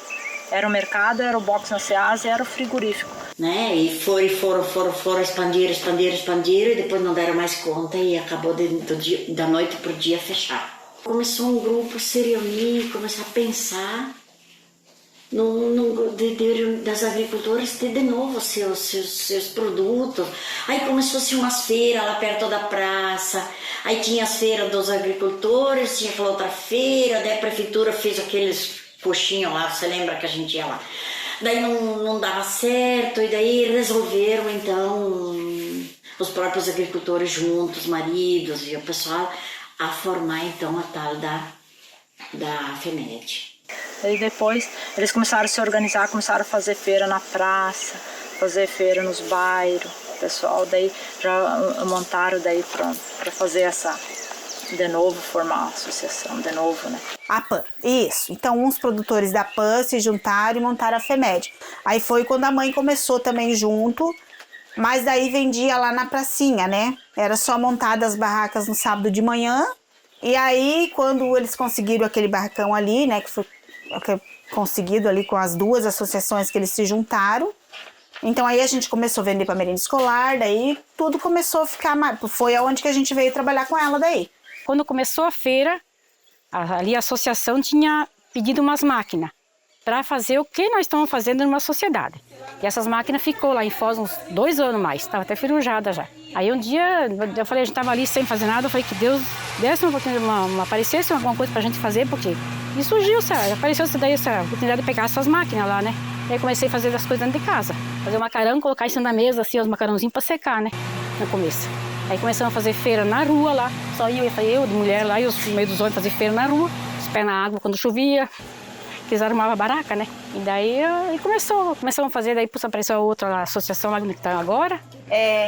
era o mercado, era o box na SEAS e era o frigorífico. Né? E foram expandir, e depois não deram mais conta e acabou da noite pro dia fechar. Começou um grupo a se reunir, começar a pensar das agricultoras ter de novo seus produtos. Aí começou-se umas feiras lá perto da praça, aí tinha as feiras dos agricultores, tinha aquela outra feira, daí a prefeitura fez aqueles coxinhos lá, você lembra que a gente ia lá? Daí não dava certo, e daí resolveram então os próprios agricultores juntos, maridos e o pessoal, a formar então a tal da FEMED. Aí depois eles começaram a se organizar, começaram a fazer feira na praça, fazer feira nos bairros. O pessoal daí já montaram daí para fazer de novo, formar a associação de novo, né? A PAN, isso. Então uns produtores da PAN se juntaram e montaram a FEMED. Aí foi quando a mãe começou também junto, mas daí vendia lá na pracinha, né? Era só montar as barracas no sábado de manhã. E aí, quando eles conseguiram aquele barracão ali, né? Que foi conseguido ali com as duas associações que eles se juntaram. Então aí a gente começou a vender para merenda escolar, daí tudo começou a ficar... Foi aonde que a gente veio trabalhar com ela daí. Quando começou a feira, ali a associação tinha pedido umas máquinas para fazer o que nós estamos fazendo numa sociedade. E essas máquinas ficou lá em Foz uns 2 anos mais, estava até ferrujada já. Aí um dia, eu falei, a gente estava ali sem fazer nada, eu falei que Deus desse uma oportunidade, aparecesse alguma coisa para a gente fazer, porque... E surgiu, apareceu essa oportunidade de pegar essas máquinas lá, né? Aí comecei a fazer as coisas dentro de casa. Fazer o macarrão, colocar isso na mesa, assim, os macarrãozinhos para secar, né? No começo. Aí começamos a fazer feira na rua lá, só eu de mulher lá, e os meio dos homens fazer feira na rua, os pés na água quando chovia. Eles arrumavam a baraca, né? E daí começamos a fazer, daí apareceu a outra associação lá que está agora.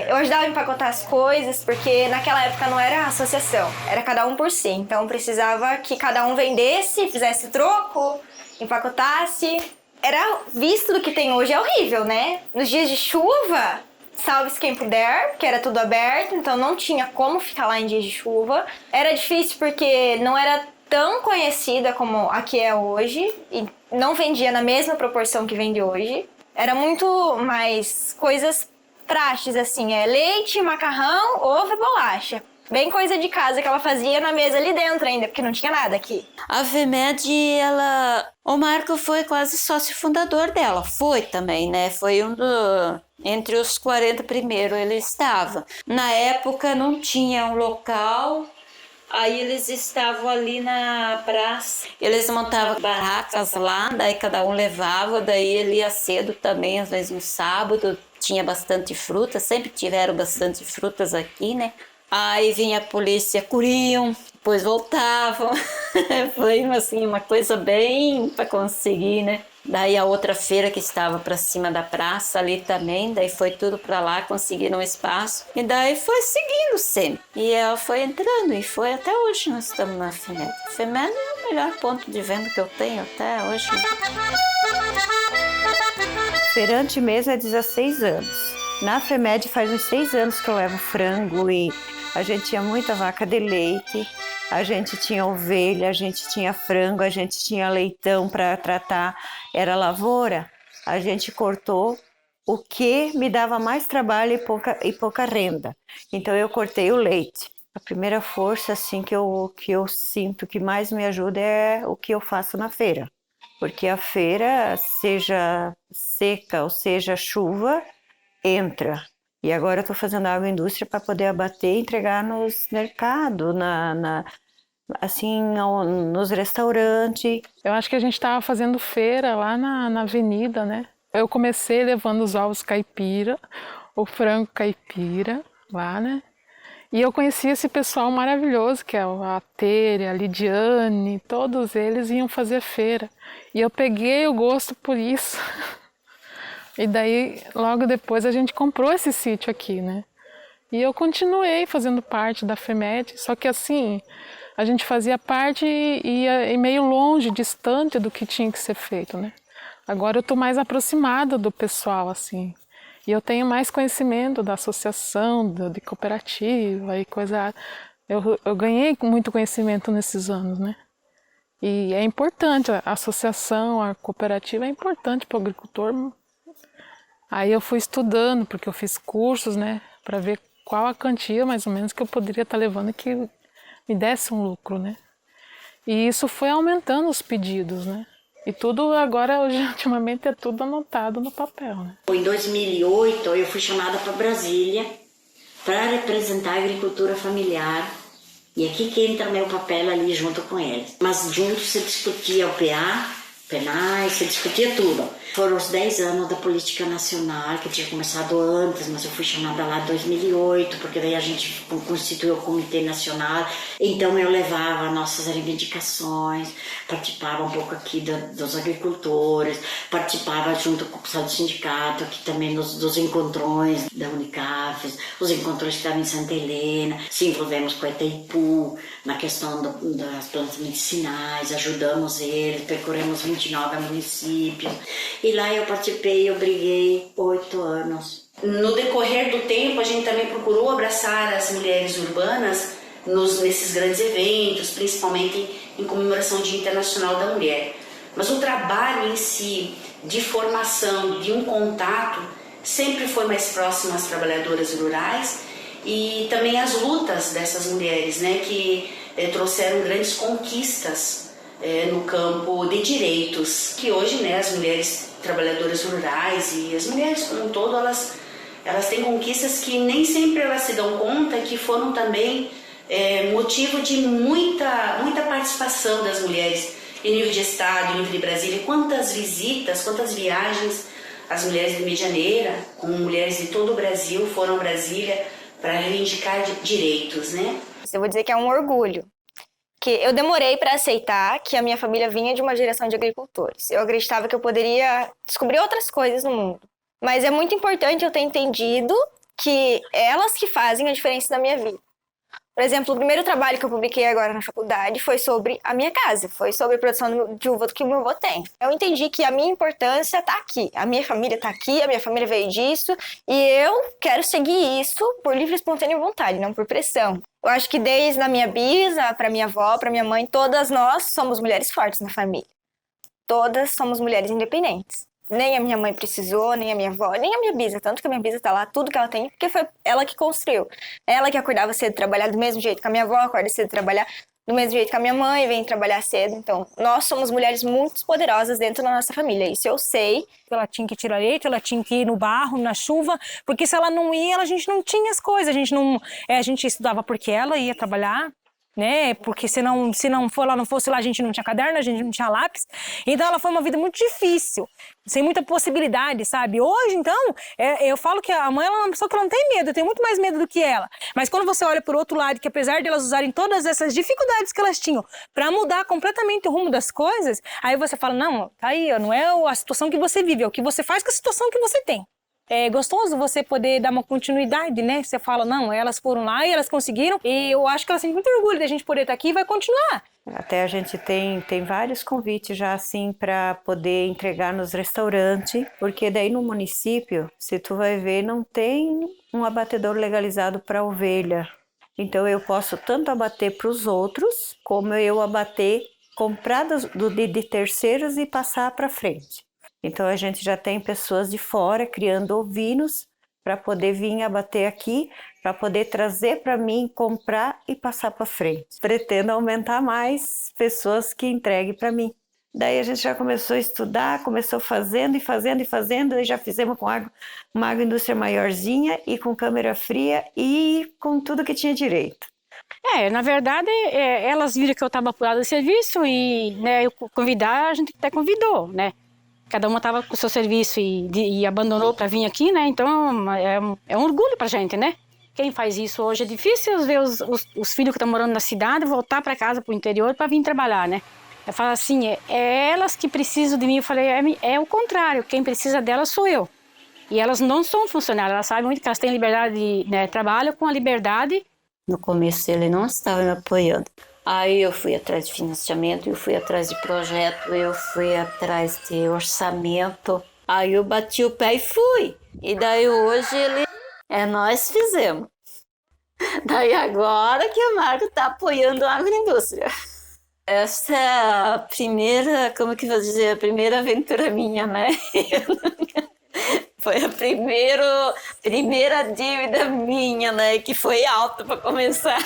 Eu ajudava a empacotar as coisas, porque naquela época não era associação, era cada um por si. Então precisava que cada um vendesse, fizesse troco, empacotasse. Era visto do que tem hoje, é horrível, né? Nos dias de chuva, salve-se quem puder, porque era tudo aberto, então não tinha como ficar lá em dias de chuva. Era difícil porque não era tão conhecida como a que é hoje e não vendia na mesma proporção que vende hoje. Era muito mais coisas práticas, assim, leite, macarrão, ovo e bolacha. Bem coisa de casa que ela fazia na mesa ali dentro ainda, porque não tinha nada aqui. A FEMED, o Marco foi quase sócio fundador dela, foi também, né? Foi entre os 40 primeiros ele estava. Na época não tinha um local. Aí eles estavam ali na praça, eles montavam barracas lá, daí cada um levava, daí ele ia cedo também, às vezes no sábado, tinha bastante fruta, sempre tiveram bastante frutas aqui, né? Aí vinha a polícia, curiam, depois voltavam, foi assim, uma coisa bem para conseguir, né? Daí a outra feira que estava para cima da praça ali também, daí foi tudo para lá, conseguiram um espaço. E daí foi seguindo sempre. E ela foi entrando e foi até hoje nós estamos na FEMED. A FEMED é o melhor ponto de venda que eu tenho até hoje. Feirante mesmo é 16 anos. Na FEMED faz uns 6 anos que eu levo frango e a gente tinha muita vaca de leite, a gente tinha ovelha, a gente tinha frango, a gente tinha leitão para tratar, era lavoura. A gente cortou o que me dava mais trabalho e pouca renda. Então eu cortei o leite. A primeira força assim, que eu sinto que mais me ajuda é o que eu faço na feira. Porque a feira, seja seca ou seja chuva, entra. E agora eu estou fazendo agroindústria para poder abater e entregar nos mercados, assim, nos restaurantes. Eu acho que a gente estava fazendo feira lá na avenida, né? Eu comecei levando os ovos caipira, o frango caipira lá, né? E eu conheci esse pessoal maravilhoso, que é a Tere, a Lidiane, todos eles iam fazer feira. E eu peguei o gosto por isso. E daí, logo depois, a gente comprou esse sítio aqui, né? E eu continuei fazendo parte da FEMED, só que assim, a gente fazia parte e ia meio longe, distante do que tinha que ser feito, né? Agora eu estou mais aproximada do pessoal, assim. E eu tenho mais conhecimento da associação, de cooperativa e coisa. Eu ganhei muito conhecimento nesses anos, né? E é importante, a associação, a cooperativa é importante para o agricultor. Aí eu fui estudando, porque eu fiz cursos, né? Para ver qual a quantia, mais ou menos, que eu poderia estar levando que me desse um lucro, né? E isso foi aumentando os pedidos, né? E tudo agora, hoje, ultimamente, é tudo anotado no papel, né? Em 2008, eu fui chamada para Brasília para representar a agricultura familiar. E aqui que entra meu papel ali junto com eles. Mas junto se discutia o PA, penais, se discutia tudo. Foram os 10 anos da política nacional, que tinha começado antes, mas eu fui chamada lá em 2008, porque daí a gente constituiu o Comitê Nacional. Então eu levava nossas reivindicações, participava um pouco aqui dos agricultores, participava junto com o pessoal do sindicato, aqui também dos encontrões da Unicaf, os encontrões que estavam em Santa Helena, se envolvemos com a Itaipu, na questão das plantas medicinais, ajudamos eles, percorremos 29 municípios. E lá eu participei, eu briguei 8 anos. No decorrer do tempo, a gente também procurou abraçar as mulheres urbanas nesses grandes eventos, principalmente em comemoração do Dia Internacional da Mulher. Mas o trabalho em si, de formação, de um contato, sempre foi mais próximo às trabalhadoras rurais e também às lutas dessas mulheres, né, que trouxeram grandes conquistas no campo de direitos, que hoje, né, as mulheres trabalhadoras rurais e as mulheres como um todo, elas têm conquistas que nem sempre elas se dão conta que foram também motivo de muita participação das mulheres em nível de estado, em nível de Brasília. Quantas visitas, quantas viagens as mulheres de Medianeira, como mulheres de todo o Brasil, foram a Brasília para reivindicar direitos, né? Eu vou dizer que é um orgulho. Que eu demorei para aceitar que a minha família vinha de uma geração de agricultores. Eu acreditava que eu poderia descobrir outras coisas no mundo. Mas é muito importante eu ter entendido que é elas que fazem a diferença na minha vida. Por exemplo, o primeiro trabalho que eu publiquei agora na faculdade foi sobre a minha casa, foi sobre a produção de uva que o meu avô tem. Eu entendi que a minha importância está aqui, a minha família está aqui, a minha família veio disso, e eu quero seguir isso por livre e espontânea vontade, não por pressão. Eu acho que desde a minha bisa, para minha avó, para minha mãe, todas nós somos mulheres fortes na família. Todas somos mulheres independentes. Nem a minha mãe precisou, nem a minha avó, nem a minha bisa. Tanto que a minha bisa tá lá, tudo que ela tem, porque foi ela que construiu. Ela que acordava cedo trabalhar do mesmo jeito que a minha avó acorda cedo trabalhar, do mesmo jeito que a minha mãe vem trabalhar cedo. Então, nós somos mulheres muito poderosas dentro da nossa família. Isso eu sei. Ela tinha que tirar leite, ela tinha que ir no barro, na chuva, porque se ela não ia, a gente não tinha as coisas. A gente estudava porque ela ia trabalhar, né? Porque se não fosse lá, a gente não tinha caderno, a gente não tinha lápis. Então ela foi uma vida muito difícil, sem muita possibilidade, sabe? Hoje, então, eu falo que a mãe ela é uma pessoa que não tem medo, eu tenho muito mais medo do que ela. Mas quando você olha por outro lado, que apesar de elas usarem todas essas dificuldades que elas tinham para mudar completamente o rumo das coisas, aí você fala, não, tá aí, não é a situação que você vive, é o que você faz com a situação que você tem. é gostoso você poder dar uma continuidade, né? Você fala, não, elas foram lá e elas conseguiram, e eu acho que elas têm muito orgulho da gente poder estar aqui e vai continuar. Até a gente tem vários convites já assim para poder entregar nos restaurantes, porque daí no município, se tu vai ver, não tem um abatedor legalizado para ovelha. Então eu posso tanto abater para os outros, como eu abater, comprar de terceiros e passar para frente. Então a gente já tem pessoas de fora criando ovinos para poder vir abater aqui, para poder trazer para mim, comprar e passar para frente. Pretendo aumentar mais pessoas que entreguem para mim. Daí a gente já começou a estudar, começou fazendo, e já fizemos com uma agroindústria maiorzinha e com câmera fria e com tudo que tinha direito. Na verdade, elas viram que eu estava apurada de serviço e, né, eu convidar, a gente até convidou, né? Cada uma estava com o seu serviço e abandonou para vir aqui, né? Então é um orgulho para a gente, né? Quem faz isso hoje é difícil ver os filhos que estão morando na cidade voltar para casa, para o interior, para vir trabalhar, né? Eu falo assim, é elas que precisam de mim. Eu falei, é o contrário, quem precisa delas sou eu. E elas não são funcionárias, elas sabem muito que elas têm liberdade de, né, trabalho com a liberdade. No começo ele não estava me apoiando. Aí eu fui atrás de financiamento, eu fui atrás de projeto, eu fui atrás de orçamento. Aí eu bati o pé e fui. E daí hoje nós fizemos. Daí agora que a Marta está apoiando a agroindústria. Essa é a primeira, como que eu vou dizer, a primeira aventura minha, né? Foi a primeira dívida minha, né? Que foi alta para começar.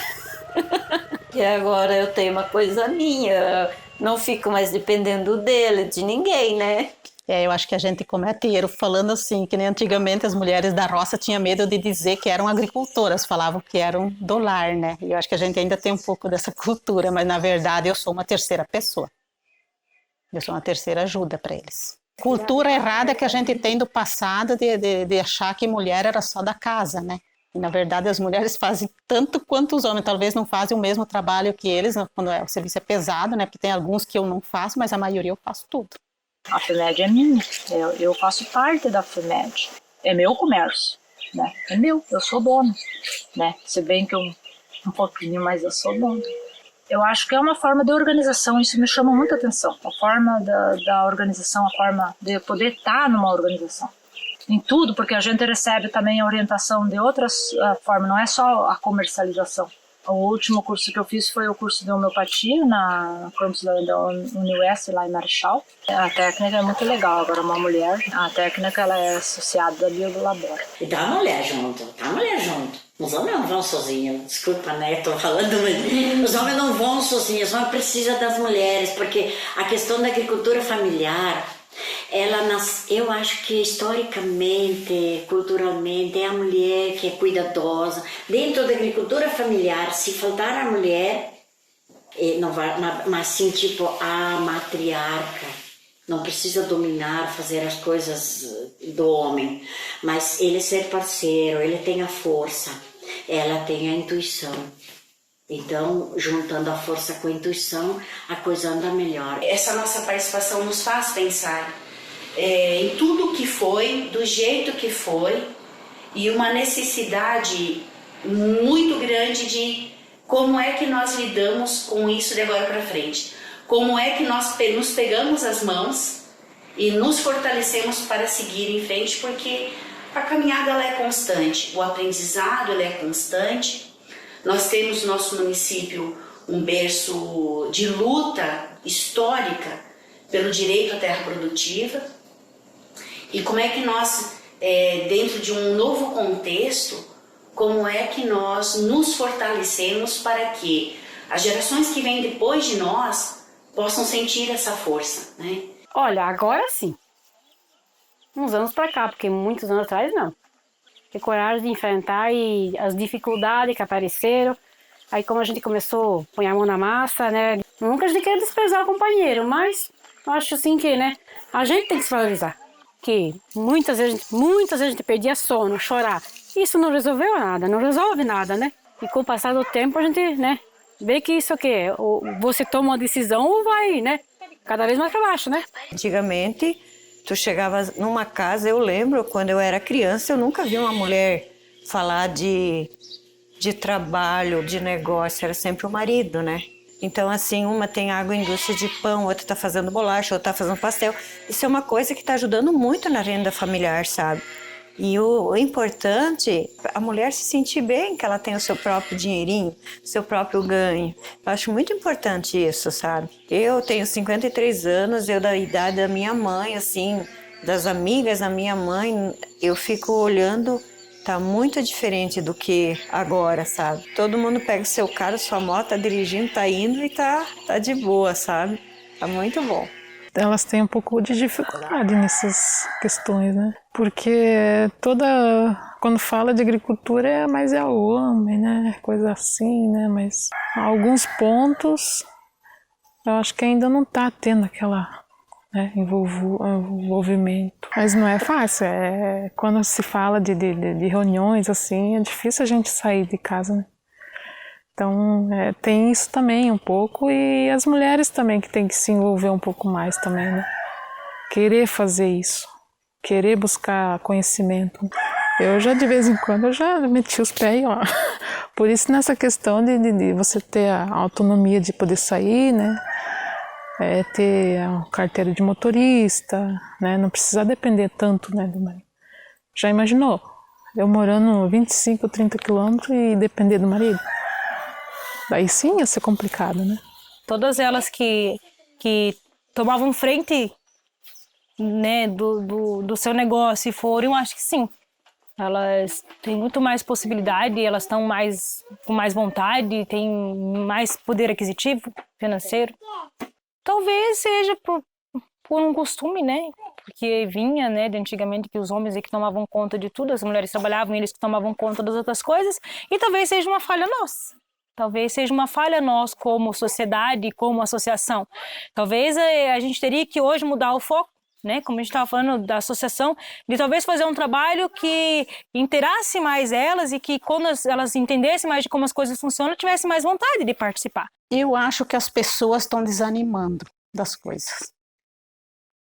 E agora eu tenho uma coisa minha, não fico mais dependendo dele, de ninguém, né? Eu acho que a gente comete erro falando assim, que nem antigamente as mulheres da roça tinham medo de dizer que eram agricultoras, falavam que eram do lar, né? E eu acho que a gente ainda tem um pouco dessa cultura, mas na verdade eu sou uma terceira pessoa. Eu sou uma terceira ajuda para eles. Cultura errada que a gente tem do passado de achar que mulher era só da casa, né? E, na verdade, as mulheres fazem tanto quanto os homens. Talvez não fazem o mesmo trabalho que eles, quando o serviço é pesado, né? Porque tem alguns que eu não faço, mas a maioria eu faço tudo. A FEMED é minha, eu faço parte da FEMED. É meu comércio, né? É meu, eu sou dono, né? Se bem que um pouquinho, mas eu sou dono. Eu acho que é uma forma de organização, isso me chama muita atenção. A forma da organização, a forma de poder estar numa organização. Em tudo, porque a gente recebe também a orientação de outras formas, não é só a comercialização. O último curso que eu fiz foi o curso de homeopatia na campus da Uniwest, lá em Marechal. A técnica é muito legal, agora uma mulher, a técnica ela é associada ali do labor. E dá uma mulher junto, Os homens não vão sozinhos, desculpa, né, tô falando, mas os homens não vão sozinhos, os homens precisam das mulheres, porque a questão da agricultura familiar, eu acho que historicamente, culturalmente, é a mulher que é cuidadosa. Dentro da agricultura familiar, se faltar a mulher, não vai, mas sim tipo a matriarca, não precisa dominar, fazer as coisas do homem, mas ele ser parceiro, ele tem a força, ela tem a intuição. Então, juntando a força com a intuição, a coisa anda melhor. Essa nossa participação nos faz pensar em tudo que foi, do jeito que foi, e uma necessidade muito grande de como é que nós lidamos com isso de agora para frente. Como é que nós nos pegamos as mãos e nos fortalecemos para seguir em frente, porque a caminhada ela é constante, o aprendizado ele é constante. Nós temos no nosso município um berço de luta histórica pelo direito à terra produtiva. E como é que nós, dentro de um novo contexto, como é que nós nos fortalecemos para que as gerações que vêm depois de nós possam sentir essa força, né? Olha, agora sim. Uns anos para cá, porque muitos anos atrás não. Ter coragem de enfrentar as dificuldades que apareceram. Aí como a gente começou a pôr a mão na massa, né? Nunca a gente quer desprezar o companheiro, mas eu acho assim que, né? A gente tem que se valorizar. Que muitas vezes a gente perdia sono, chorar. Isso não resolveu nada, não resolve nada, né? E com o passar do tempo a gente, né? Vê que isso aqui, você toma uma decisão ou vai, né? Cada vez mais para baixo, né? Antigamente Tu chegava numa casa, eu lembro, quando eu era criança, eu nunca vi uma mulher falar de trabalho, de negócio, era sempre o marido, né? Então, assim, uma tem agroindústria de pão, outra tá fazendo bolacha, outra tá fazendo pastel. Isso é uma coisa que tá ajudando muito na renda familiar, sabe? E o importante, a mulher se sentir bem, que ela tem o seu próprio dinheirinho, seu próprio ganho. Eu acho muito importante isso, sabe? Eu tenho 53 anos, eu da idade da minha mãe, assim, das amigas da minha mãe, eu fico olhando, tá muito diferente do que agora, sabe? Todo mundo pega seu carro, sua moto, tá dirigindo, tá indo e tá de boa, sabe? Tá muito bom. Elas têm um pouco de dificuldade nessas questões, né? Porque quando fala de agricultura, mais é o homem, né? Coisa assim, né? Mas alguns pontos, eu acho que ainda não tá tendo aquela, né, envolvimento. Mas não é fácil, quando se fala de reuniões assim, é difícil a gente sair de casa, né? Então, tem isso também um pouco, e as mulheres também que tem que se envolver um pouco mais também, né? Querer fazer isso, querer buscar conhecimento. Eu já, de vez em quando, eu já meti os pés, ó. Por isso, nessa questão de você ter a autonomia de poder sair, né? Ter a carteira de motorista, né? Não precisar depender tanto, né, do marido. Já imaginou? Eu morando 25, 30 quilômetros e depender do marido? Daí sim ia ser complicado, né? Todas elas que tomavam frente, né, do seu negócio e foram, eu acho que sim. Elas têm muito mais possibilidade, elas estão com mais vontade, têm mais poder aquisitivo financeiro. Talvez seja por um costume, né? Porque vinha, né, de antigamente que os homens é que tomavam conta de tudo, as mulheres trabalhavam, eles que tomavam conta das outras coisas, e talvez seja uma falha nossa. Talvez seja uma falha nós como sociedade, como associação. Talvez a gente teria que hoje mudar o foco, né? Como a gente estava falando da associação, de talvez fazer um trabalho que inteirasse mais elas e que quando elas entendessem mais de como as coisas funcionam, tivessem mais vontade de participar. Eu acho que as pessoas estão desanimando das coisas.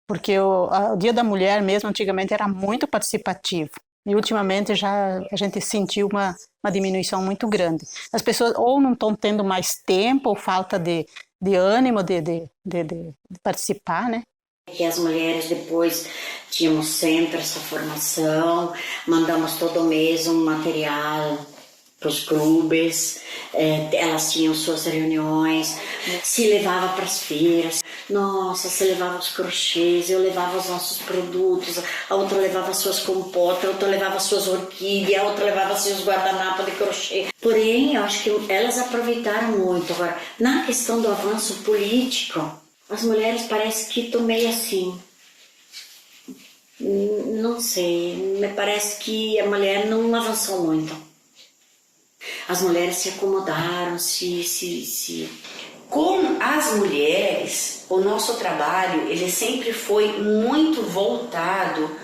Porque o Dia da Mulher mesmo, antigamente, era muito participativo. E ultimamente já a gente sentiu uma diminuição muito grande. As pessoas ou não estão tendo mais tempo, ou falta de ânimo de participar, né? Que as mulheres depois tínhamos sempre essa formação, mandamos todo mês um material para os clubes, elas tinham suas reuniões, se levava para as feiras. Nossa, você levava os crochês, eu levava os nossos produtos, a outra levava suas compotas, a outra levava suas orquídeas, a outra levava seus guardanapos de crochê. Porém, eu acho que elas aproveitaram muito. Agora, na questão do avanço político, as mulheres parece que estão meio assim. Não sei, me parece que a mulher não avançou muito. As mulheres se acomodaram, Com as mulheres, o nosso trabalho ele sempre foi muito voltado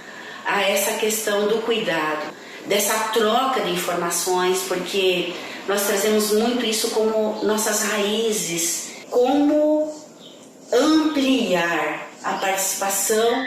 a essa questão do cuidado, dessa troca de informações, porque nós trazemos muito isso como nossas raízes, como ampliar a participação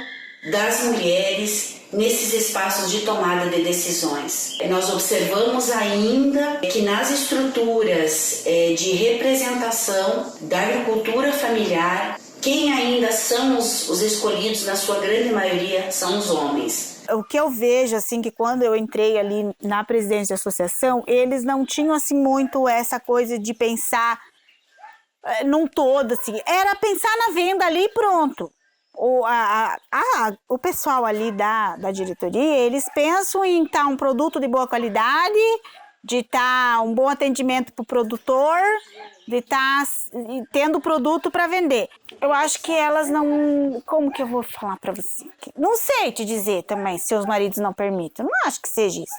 das mulheres nesses espaços de tomada de decisões. Nós observamos ainda que nas estruturas de representação da agricultura familiar, quem ainda são os escolhidos, na sua grande maioria, são os homens. O que eu vejo, assim, que quando eu entrei ali na presidência da associação, eles não tinham, assim, muito essa coisa de pensar num todo, assim. Era pensar na venda ali e pronto. O pessoal ali da diretoria, eles pensam em estar um produto de boa qualidade, de estar um bom atendimento para o produtor, de estar tendo produto para vender. Eu acho que elas não... Como que eu vou falar para você? Não sei te dizer também, se os maridos não permitem. Não acho que seja isso.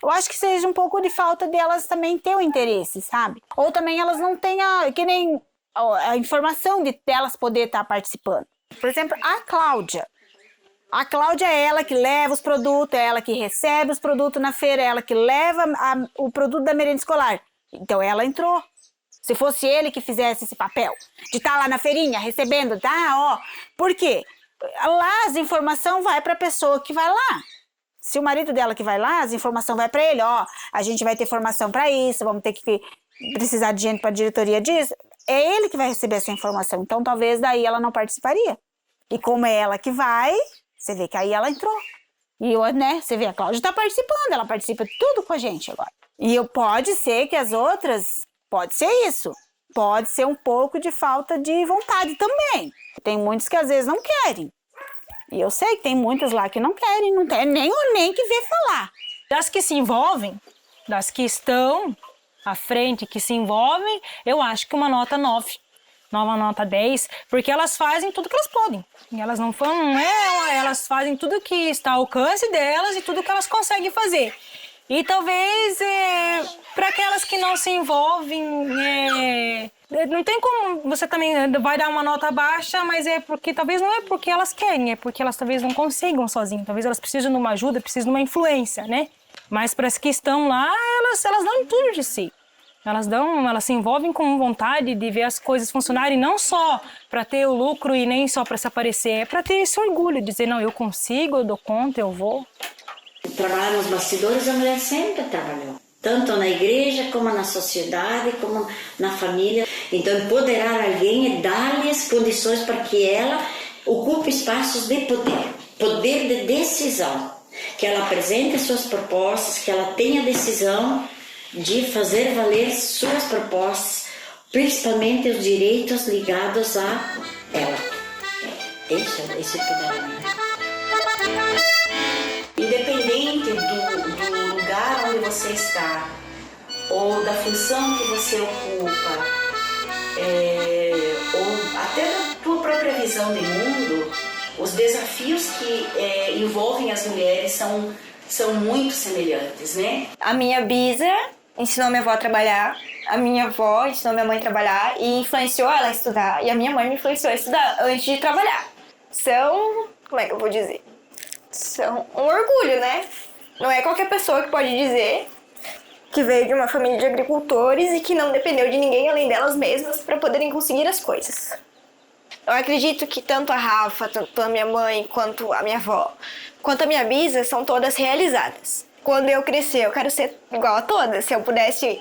Eu acho que seja um pouco de falta delas também ter o interesse, sabe? Ou também elas não têm que nem a informação de elas poder estar participando. Por exemplo, a Cláudia. A Cláudia é ela que leva os produtos, é ela que recebe os produtos na feira, é ela que leva o produto da merenda escolar. Então ela entrou. Se fosse ele que fizesse esse papel, de estar lá na feirinha recebendo, tá, ó. Por quê? Lá as informações vai para a pessoa que vai lá. Se o marido dela que vai lá, as informações vai para ele, ó, a gente vai ter formação para isso, vamos ter que precisar de gente para a diretoria disso. É ele que vai receber essa informação, então talvez daí ela não participaria. E como é ela que vai, você vê que aí ela entrou. E eu, né, você vê, a Cláudia está participando, ela participa tudo com a gente agora. E pode ser que as outras, pode ser isso, pode ser um pouco de falta de vontade também. Tem muitos que às vezes não querem. E eu sei que tem muitas lá que não querem nem que ver falar. Das que se envolvem, das que estão à frente, que se envolvem, eu acho que uma nota 9, uma nota 10, porque elas fazem tudo que elas podem. Elas não falam, elas fazem tudo que está ao alcance delas e tudo que elas conseguem fazer. E talvez para aquelas que não se envolvem, não tem como você também vai dar uma nota baixa, mas é porque talvez não é porque elas querem, é porque elas talvez não consigam sozinhas, talvez elas precisam de uma ajuda, precisam de uma influência, né? Mas para as que estão lá, elas dão tudo de si. Elas se envolvem com vontade de ver as coisas funcionarem, não só para ter o lucro e nem só para se aparecer, é para ter esse orgulho, de dizer, não, eu consigo, eu dou conta, eu vou. Trabalhar nos bastidores, a mulher sempre trabalhou. Tanto na igreja, como na sociedade, como na família. Então, empoderar alguém é dar-lhes condições para que ela ocupe espaços de poder. Poder de decisão. Que ela apresente suas propostas, que ela tenha decisão de fazer valer suas propostas, principalmente os direitos ligados a ela. Esse poder. Independente do lugar onde você está, ou da função que você ocupa, ou até da tua própria visão de mundo, os desafios que envolvem as mulheres são muito semelhantes, né? A minha bisa ensinou minha avó a trabalhar, a minha avó ensinou minha mãe a trabalhar e influenciou ela a estudar, e a minha mãe me influenciou a estudar antes de trabalhar. São, como é que eu vou dizer? São um orgulho, né? Não é qualquer pessoa que pode dizer que veio de uma família de agricultores e que não dependeu de ninguém além delas mesmas para poderem conseguir as coisas. Eu acredito que tanto a Rafa, tanto a minha mãe, quanto a minha avó, quanto a minha bisa são todas realizadas. Quando eu crescer, eu quero ser igual a todas. Se eu pudesse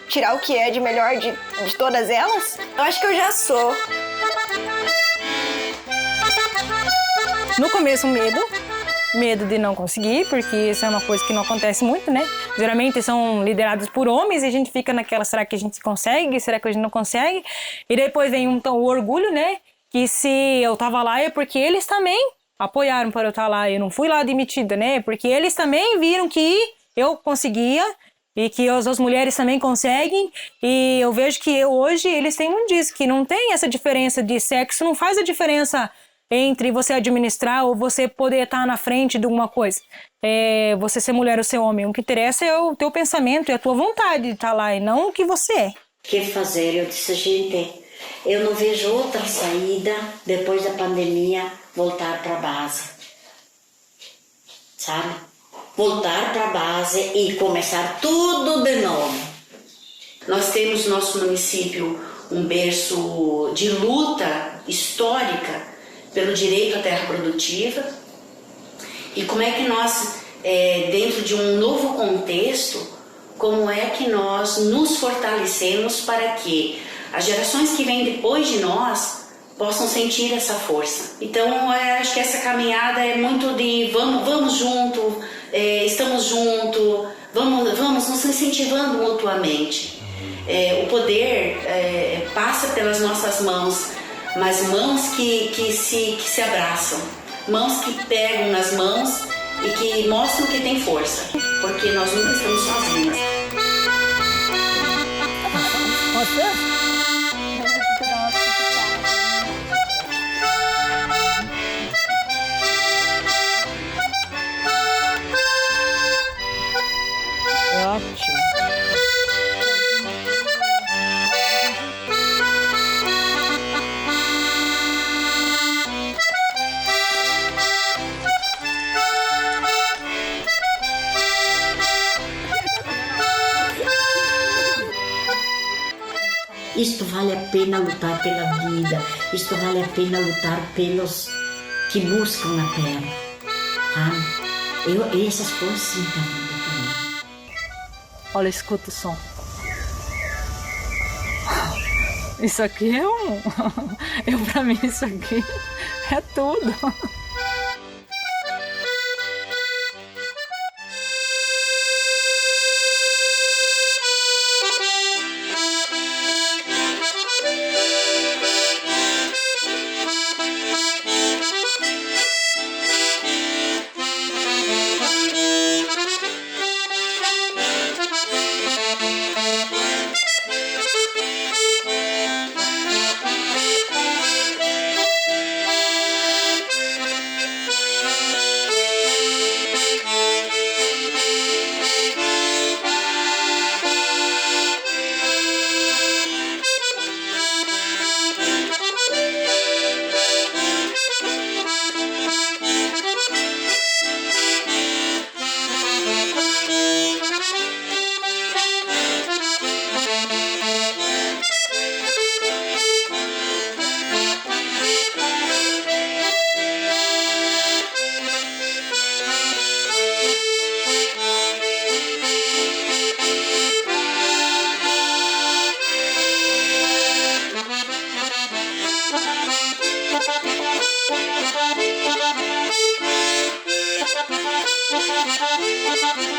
tirar o que é de melhor de todas elas, eu acho que eu já sou. No começo, medo de não conseguir, porque isso é uma coisa que não acontece muito, né? Geralmente são liderados por homens e a gente fica naquela, será que a gente consegue? Será que a gente não consegue? E depois vem o orgulho, né? Que se eu tava lá é porque eles também apoiaram para eu estar lá. Eu não fui lá demitida, né? Porque eles também viram que eu conseguia e que as mulheres também conseguem. E eu vejo que hoje eles têm muito disso, que não tem essa diferença de sexo, não faz a diferença entre você administrar ou você poder estar na frente de alguma coisa. Você ser mulher ou ser homem. O que interessa é o teu pensamento e a tua vontade de estar lá e não o que você é. O que fazer? Eu disse, gente, eu não vejo outra saída depois da pandemia voltar para a base. Sabe? Voltar para a base e começar tudo de novo. Nós temos no nosso município um berço de luta histórica pelo direito à terra produtiva, e como é que nós, dentro de um novo contexto, como é que nós nos fortalecemos para que as gerações que vêm depois de nós possam sentir essa força. Então, acho que essa caminhada é muito de vamos junto, estamos junto, vamos nos incentivando mutuamente. O poder passa pelas nossas mãos, mas mãos que se abraçam, mãos que pegam nas mãos e que mostram que tem força, porque nós nunca estamos sozinhas. Ótimo. Isto vale a pena lutar pela vida, isto vale a pena lutar que buscam a terra, sabe? Essas coisas sim estão vindo para mim. Olha, escuta o som. Isso aqui é pra mim, isso aqui é tudo. Thank you.